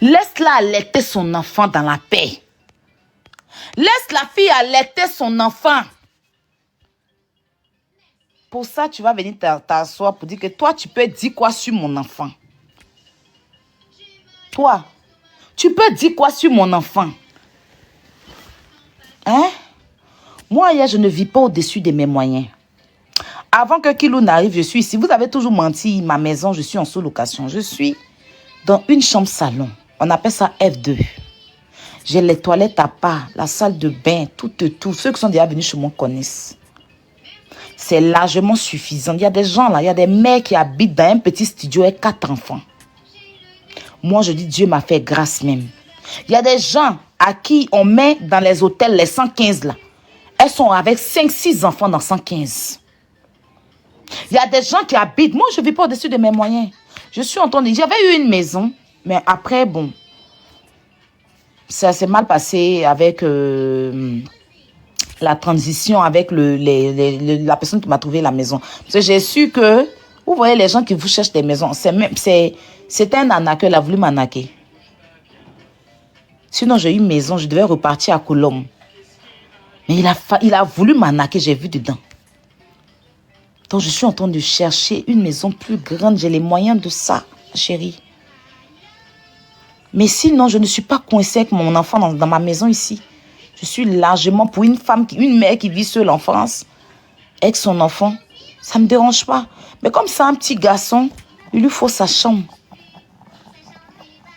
Laisse-la allaiter son enfant dans la paix. Laisse la fille allaiter son enfant. Pour ça, tu vas venir t'asseoir pour dire que toi, tu peux dire quoi sur mon enfant? Toi, tu peux dire quoi sur mon enfant? Hein? Moi, hier, je ne vis pas au-dessus de mes moyens. Avant que Kilo n'arrive, je suis ici. Vous avez toujours menti, ma maison, je suis en sous-location. Je suis dans une chambre-salon. On appelle ça F2. J'ai les toilettes à part, la salle de bain, tout. Ceux qui sont déjà venus chez moi connaissent. C'est largement suffisant. Il y a des gens là, il y a des mères qui habitent dans un petit studio avec 4 enfants. Moi, je dis Dieu m'a fait grâce même. Il y a des gens à qui on met dans les hôtels les 115 là. Elles sont avec 5-6 enfants dans 115. Il y a des gens qui habitent. Moi, je ne vis pas au-dessus de mes moyens. Je suis en train de dire, j'avais eu une maison, mais après, bon, ça s'est mal passé avec la transition, avec la personne qui m'a trouvé la maison. Parce que j'ai su que, vous voyez, les gens qui vous cherchent des maisons, c'est un arnaqueur, il a voulu m'arnaquer. Sinon, j'ai eu une maison, je devais repartir à Colombe. Mais il a voulu m'arnaquer, j'ai vu dedans. Donc, je suis en train de chercher une maison plus grande. J'ai les moyens de ça, chérie. Mais sinon, je ne suis pas coincée avec mon enfant dans ma maison ici. Je suis largement pour une femme, une mère qui vit seule en France, avec son enfant. Ça ne me dérange pas. Mais comme c'est un petit garçon, il lui faut sa chambre.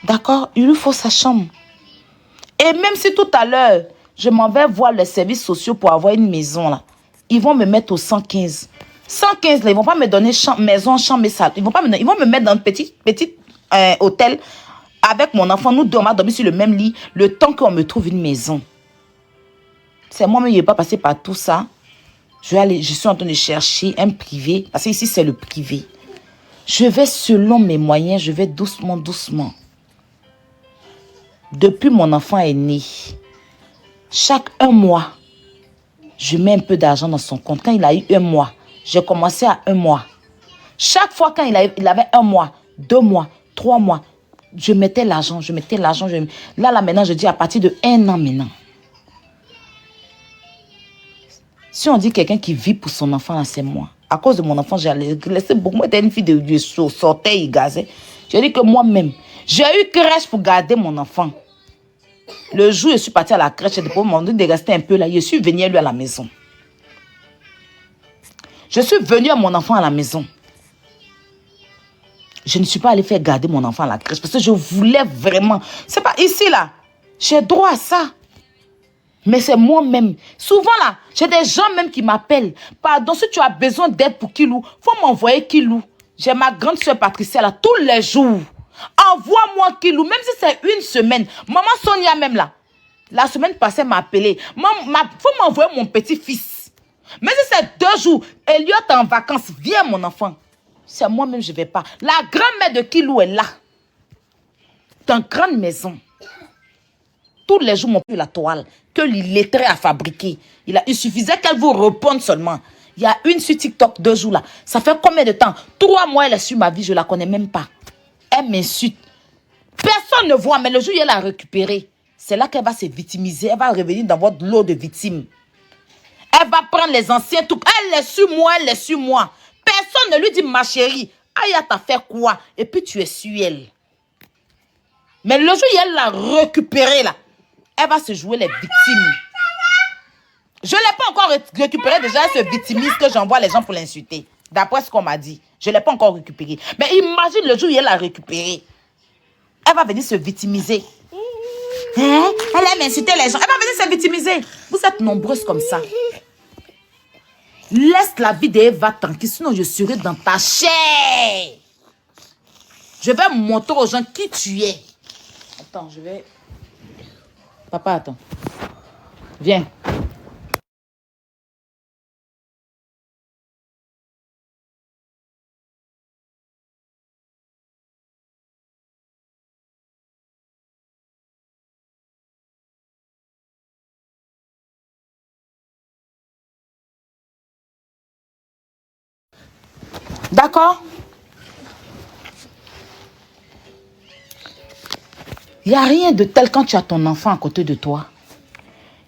D'accord? Il lui faut sa chambre. Et même si tout à l'heure, je m'en vais voir les services sociaux pour avoir une maison là, ils vont me mettre au 115. 115 là, ils vont pas me donner maison, chambre et salle. Ils vont me mettre dans un petit hôtel avec mon enfant. Nous deux, on va dormir sur le même lit le temps qu'on me trouve une maison. C'est moi-même, je ne vais pas passer par tout ça. Je suis en train de chercher un privé. Parce que ici, c'est le privé. Je vais selon mes moyens, je vais doucement. Depuis mon enfant est né, chaque 1 mois, je mets un peu d'argent dans son compte. Quand il a eu 1 mois, j'ai commencé à 1 mois. Chaque fois quand il avait 1 mois, 2 mois, 3 mois, je mettais l'argent. Là, maintenant, je dis à partir de 1 an maintenant. Si on dit quelqu'un qui vit pour son enfant, c'est moi. À cause de mon enfant, j'ai laissé beaucoup. Moi, j'étais une fille de sortait, il gazait. J'ai dit que moi-même, j'ai eu crèche pour garder mon enfant. Le jour où je suis partie à la crèche, de m'ont dit de rester un peu là. Je suis venue lui à la maison. Je suis venue à mon enfant à la maison. Je ne suis pas allée faire garder mon enfant à la crèche parce que je voulais vraiment. C'est pas ici là. J'ai droit à ça. Mais c'est moi-même. Souvent là, j'ai des gens même qui m'appellent. Pardon, si tu as besoin d'aide pour Kilou, faut m'envoyer Kilou. J'ai ma grande soeur Patricia là, tous les jours. Envoie-moi Kilou, même si c'est une semaine. Maman Sonia même là. La semaine passée, elle m'a appelé. Faut m'envoyer mon petit-fils. Mais si c'est 2 jours, Elliot est en vacances, viens mon enfant. C'est moi-même, je ne vais pas. La grand-mère de Kilou est là. Dans une grande maison. Tous les jours, mon père, la toile que l'illettré a fabriqué. Il suffisait qu'elle vous réponde seulement. Il y a une sur TikTok 2 jours là. Ça fait combien de temps? 3 mois, elle est sur ma vie, je ne la connais même pas. Elle m'insulte. Personne ne voit, mais le jour où elle a récupéré, c'est là qu'elle va se victimiser. Elle va revenir dans votre lot de victimes. Elle va prendre les anciens trucs. Elle est sur moi, elle est sur moi. Personne ne lui dit, ma chérie, Aya t'a fait quoi? Et puis tu es sur elle. Mais le jour où elle l'a récupéré là, elle va se jouer les victimes. Je ne l'ai pas encore récupéré. Déjà, elle se victimise que j'envoie les gens pour l'insulter. D'après ce qu'on m'a dit. Je ne l'ai pas encore récupéré. Mais imagine le jour où elle l'a récupéré. Elle va venir se victimiser. Hein? Elle aime insulter les gens. Elle va venir se victimiser. Vous êtes nombreuses comme ça. Laisse la vie d'Eva tranquille, sinon je serai dans ta chair. Je vais montrer aux gens qui tu es. Attends, je vais... Papa, attends. Viens. D'accord? Il n'y a rien de tel quand tu as ton enfant à côté de toi.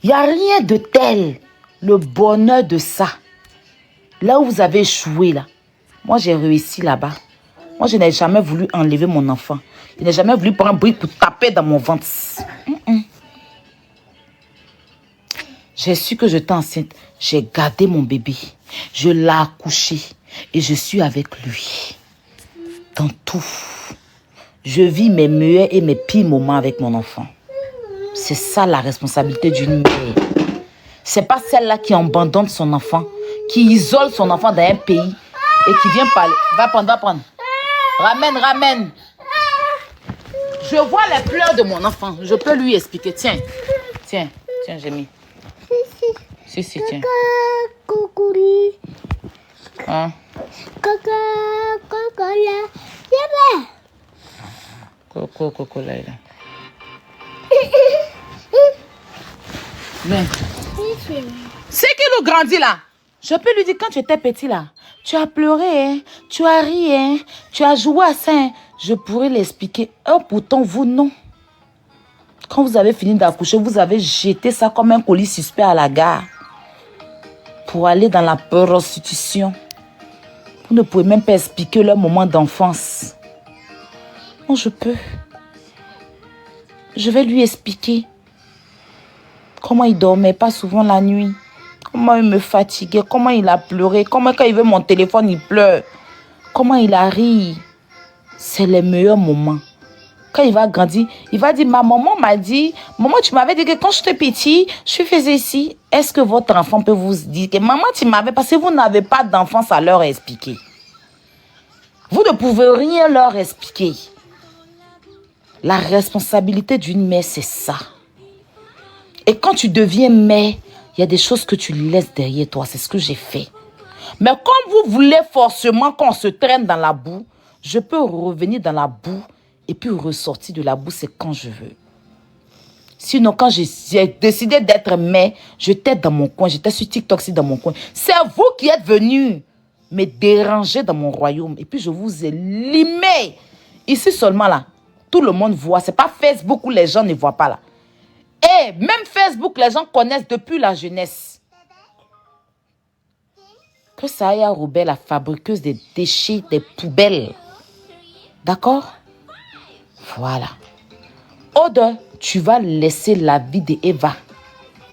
Il n'y a rien de tel. Le bonheur de ça. Là où vous avez échoué, là. Moi, j'ai réussi là-bas. Moi, je n'ai jamais voulu enlever mon enfant. Je n'ai jamais voulu prendre un brique pour taper dans mon ventre. J'ai su que j'étais enceinte. J'ai gardé mon bébé. Je l'ai accouché. Et je suis avec lui. Dans tout. Je vis mes meilleurs et mes pires moments avec mon enfant. C'est ça la responsabilité d'une mère. C'est pas celle-là qui abandonne son enfant, qui isole son enfant dans un pays et qui vient parler. Va prendre, va prendre. Ramène, ramène. Je vois les pleurs de mon enfant. Je peux lui expliquer. Tiens, tiens, tiens, j'ai mis. Si, si, tiens. Hein? Coco, là, là. Mais, c'est qui nous grandit là? Je peux lui dire, quand tu étais petit là, tu as pleuré, hein? Tu as ri, hein? Tu as joué à ça, hein? Je pourrais l'expliquer. Oh, pourtant, vous, non. Quand vous avez fini d'accoucher, vous avez jeté ça comme un colis suspect à la gare pour aller dans la prostitution. Vous ne pouvez même pas expliquer leur moment d'enfance. Non, je peux. Je vais lui expliquer comment il dormait pas souvent la nuit. Comment il me fatiguait. Comment il a pleuré. Comment quand il veut mon téléphone, il pleure. Comment il a ri. C'est les meilleurs moments. Quand il va grandir, il va dire, ma maman m'a dit, maman, tu m'avais dit que quand j'étais petit, je faisais ici. Est-ce que votre enfant peut vous dire que maman, tu m'avais, parce que vous n'avez pas d'enfance à leur expliquer. Vous ne pouvez rien leur expliquer. La responsabilité d'une mère, c'est ça. Et quand tu deviens mère, il y a des choses que tu laisses derrière toi. C'est ce que j'ai fait. Mais comme vous voulez forcément qu'on se traîne dans la boue, je peux revenir dans la boue et puis ressortir de la boue, c'est quand je veux. Sinon, quand j'ai décidé d'être mère, j'étais dans mon coin. J'étais sur TikTok, c'est dans mon coin. C'est vous qui êtes venus me déranger dans mon royaume. Et puis, je vous ai limé. Ici seulement, là, tout le monde voit. Ce n'est pas Facebook où les gens ne voient pas, là. Et même Facebook, les gens connaissent depuis la jeunesse. Que ça aille à Robert, la fabriqueuse des déchets, des poubelles. D'accord? Voilà. Aude. tu vas laisser la vie d'Eva.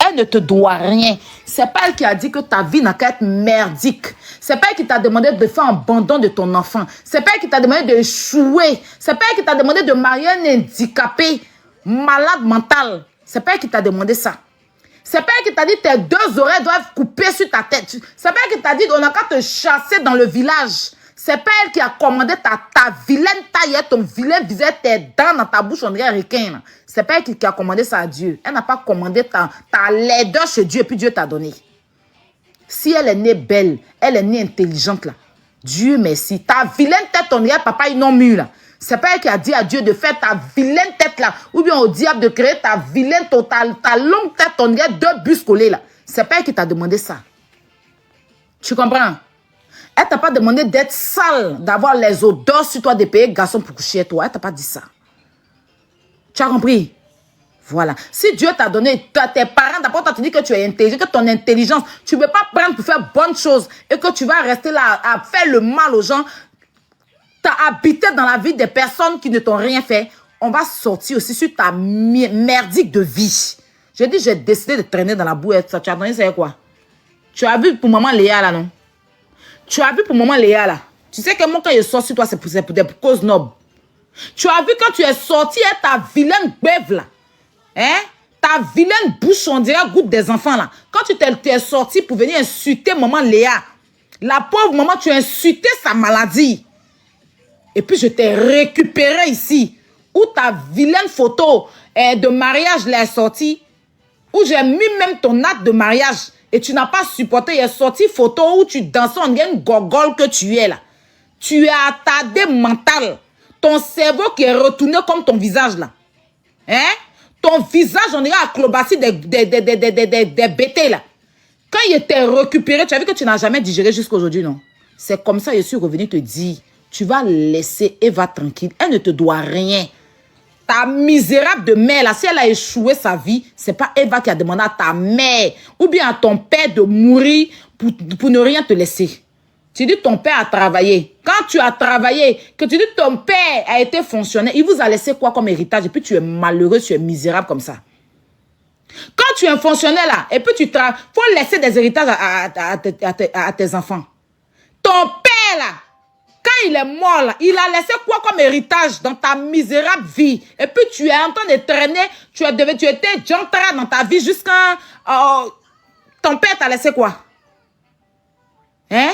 Elle ne te doit rien. C'est pas elle qui a dit que ta vie n'a qu'à être merdique. C'est pas elle qui t'a demandé de faire un abandon de ton enfant. C'est pas elle qui t'a demandé de échouer. C'est pas elle qui t'a demandé de marier un handicapé, malade mental. C'est pas elle qui t'a demandé ça. C'est pas elle qui t'a dit tes 2 oreilles doivent couper sur ta tête. C'est pas elle qui t'a dit on n'a qu'à te chasser dans le village. C'est pas elle qui a commandé ta vilaine taille, ton vilain visage, tes dents dans ta bouche, on dirait requin. C'est pas elle qui a commandé ça à Dieu. Elle n'a pas commandé ta laideur chez Dieu et puis Dieu t'a donné. Si elle est née belle, elle est née intelligente là. Dieu merci. Ta vilaine tête, on dirait papa, ils n'ont mû là. C'est pas elle qui a dit à Dieu de faire ta vilaine tête là. Ou bien au diable de créer ta vilaine, ta longue tête, on dirait 2 bus collés là. C'est pas elle qui t'a demandé ça. Tu comprends? Elle t'a pas demandé d'être sale, d'avoir les odeurs sur toi, de payer garçon pour coucher avec toi. Elle t'a pas dit ça. Tu as compris? Voilà. Si Dieu t'a donné, tes parents, d'abord, t'as dit que tu es intelligent, que ton intelligence, tu ne peux pas prendre pour faire bonne chose et que tu vas rester là à faire le mal aux gens. Tu as habité dans la vie des personnes qui ne t'ont rien fait. On va sortir aussi sur ta merdique de vie. J'ai dit, j'ai décidé de traîner dans la boue. Tu as donné, c'est quoi? Tu as vu pour maman Léa là, non? Tu as vu pour maman Léa là. Tu sais que moi quand je sors sur toi, c'est pour des causes nobles. Tu as vu quand tu es sorti avec ta vilaine bève là. Hein? Ta vilaine bouche, on dirait goutte des enfants là. Quand tu es sorti pour venir insulter maman Léa. La pauvre maman, tu as insulté sa maladie. Et puis je t'ai récupéré ici. Où ta vilaine photo de mariage l'est sortie. Où j'ai mis même ton acte de mariage. Et tu n'as pas supporté, il est sorti photo où tu dansais, on dirait une gogole que tu es là. Tu es attardé mental. Ton cerveau qui est retourné comme ton visage là. Hein? Ton visage, on dirait acrobatie des bêtés là. Quand il était récupéré, tu as vu que tu n'as jamais digéré jusqu'à aujourd'hui, non? C'est comme ça que je suis revenu te dire, tu vas laisser Eva tranquille. Elle ne te doit rien. Ta misérable de mère, là, si elle a échoué sa vie, c'est pas Eva qui a demandé à ta mère ou bien à ton père de mourir pour ne rien te laisser. Tu dis ton père a travaillé. Quand tu as travaillé, que tu dis ton père a été fonctionnaire, il vous a laissé quoi comme héritage? Et puis tu es malheureux, tu es misérable comme ça. Quand tu es un fonctionnaire là, et puis tu travailles, il faut laisser des héritages à tes enfants. Ton père là, quand il est mort là, il a laissé quoi comme héritage dans ta misérable vie? Et puis tu es en train de traîner, tu étais gentil dans ta vie jusqu'à... ton père t'a laissé quoi? Hein?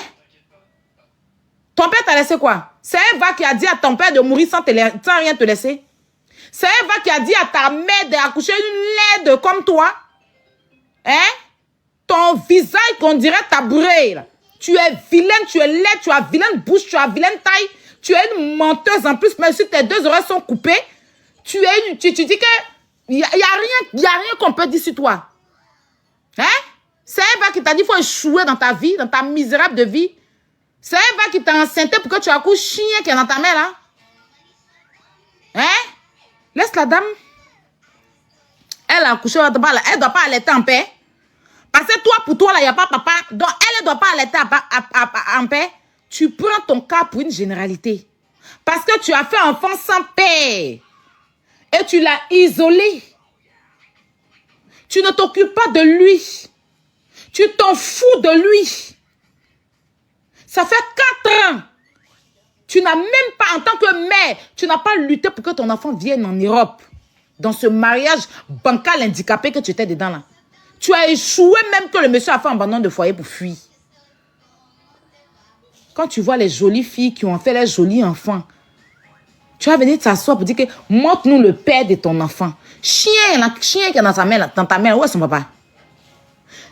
Ton père t'a laissé quoi? C'est Eva qui a dit à ton père de mourir sans rien te laisser. C'est Eva qui a dit à ta mère d'accoucher une laide comme toi. Hein? Ton visage qu'on dirait tabouret là. Tu es vilaine, tu es laide, tu as vilaine bouche, tu as vilaine taille. Tu es une menteuse en plus, même si tes 2 oreilles sont coupées. Tu dis que il y a rien qu'on peut dire sur toi. Hein? C'est Eva qui t'a dit qu'il faut échouer dans ta vie, dans ta misérable de vie. C'est Eva qui t'a enceinté pour que tu accouches chien qui est dans ta mère là. Hein? Laisse la dame. Elle a accouché, elle ne doit pas allaiter en paix. Parce que toi, pour toi, là, il n'y a pas papa. Donc, elle ne doit pas allaiter en paix. Tu prends ton cas pour une généralité. Parce que tu as fait un enfant sans père. Et tu l'as isolé. Tu ne t'occupes pas de lui. Tu t'en fous de lui. Ça fait 4 ans. Tu n'as même pas, en tant que mère, tu n'as pas lutté pour que ton enfant vienne en Europe. Dans ce mariage bancal handicapé que tu étais dedans là. Tu as échoué même que le monsieur a fait un abandon de foyer pour fuir. Quand tu vois les jolies filles qui ont fait les jolis enfants, tu vas venir t'asseoir pour dire que montre-nous le père de ton enfant. Chien qui est dans ta mère, où est son papa?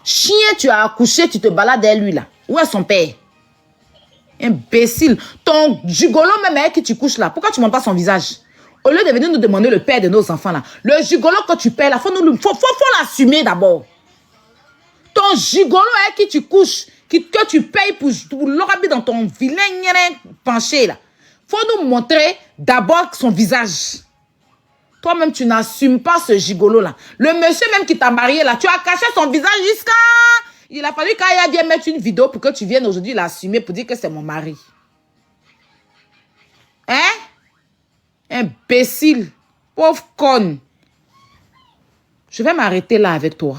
Chien, tu as accouché, tu te balades avec lui là. Où est son père? Imbécile. Ton gigolo même avec qui tu couches là, pourquoi tu ne montres pas son visage? Au lieu de venir nous demander le père de nos enfants là, le gigolo que tu paies là, faut l'assumer d'abord. Ton gigolo avec qui tu couches, que tu payes pour l'orabi dans ton vilain penché là, faut nous montrer d'abord son visage. Toi-même, tu n'assumes pas ce gigolo là. Le monsieur même qui t'a marié là, tu as caché son visage jusqu'à... Il a fallu qu'Aya vienne mettre une vidéo pour que tu viennes aujourd'hui l'assumer pour dire que c'est mon mari. Hein? Imbécile. Pauvre conne. Je vais m'arrêter là avec toi.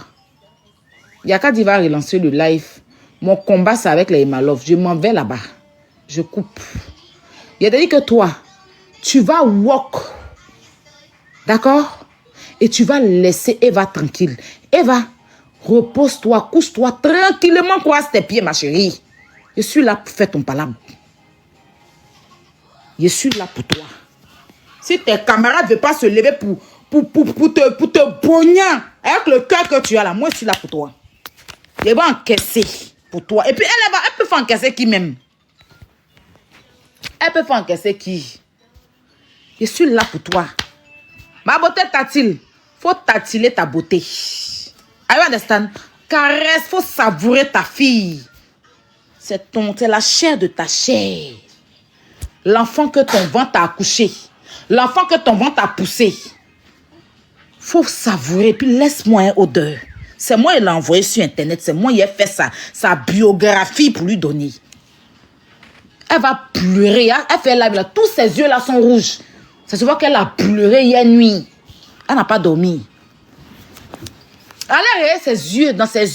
Yakadi va relancer le live. Mon combat, c'est avec les Emalov. Je m'en vais là-bas. Je coupe. Il a dit que toi, tu vas walk. D'accord? Et tu vas laisser Eva tranquille. Eva, repose-toi, couche-toi tranquillement, croise tes pieds, ma chérie. Je suis là pour faire ton palabre. Je suis là pour toi. Si tes camarades ne veulent pas se lever pour te bogner avec le cœur que tu as là, moi, je suis là pour toi. Je vais encaisser pour toi. Et puis, elle peut faire encaisser qui même? Elle peut faire encaisser qui? Je suis là pour toi. Ma beauté tatile. Faut tatiler ta beauté. You understand? Caresse, faut savourer ta fille. C'est la chair de ta chair. L'enfant que ton ventre a accouché. L'enfant que ton ventre a poussé. Faut savourer. Puis laisse-moi une odeur. C'est moi qui l'ai envoyé sur Internet. C'est moi qui ai fait sa biographie pour lui donner. Elle va pleurer. Hein? Elle fait là. Tous ses yeux là sont rouges. Ça se voit qu'elle a pleuré hier nuit. Elle n'a pas dormi. Elle a regardé ses yeux dans ses yeux.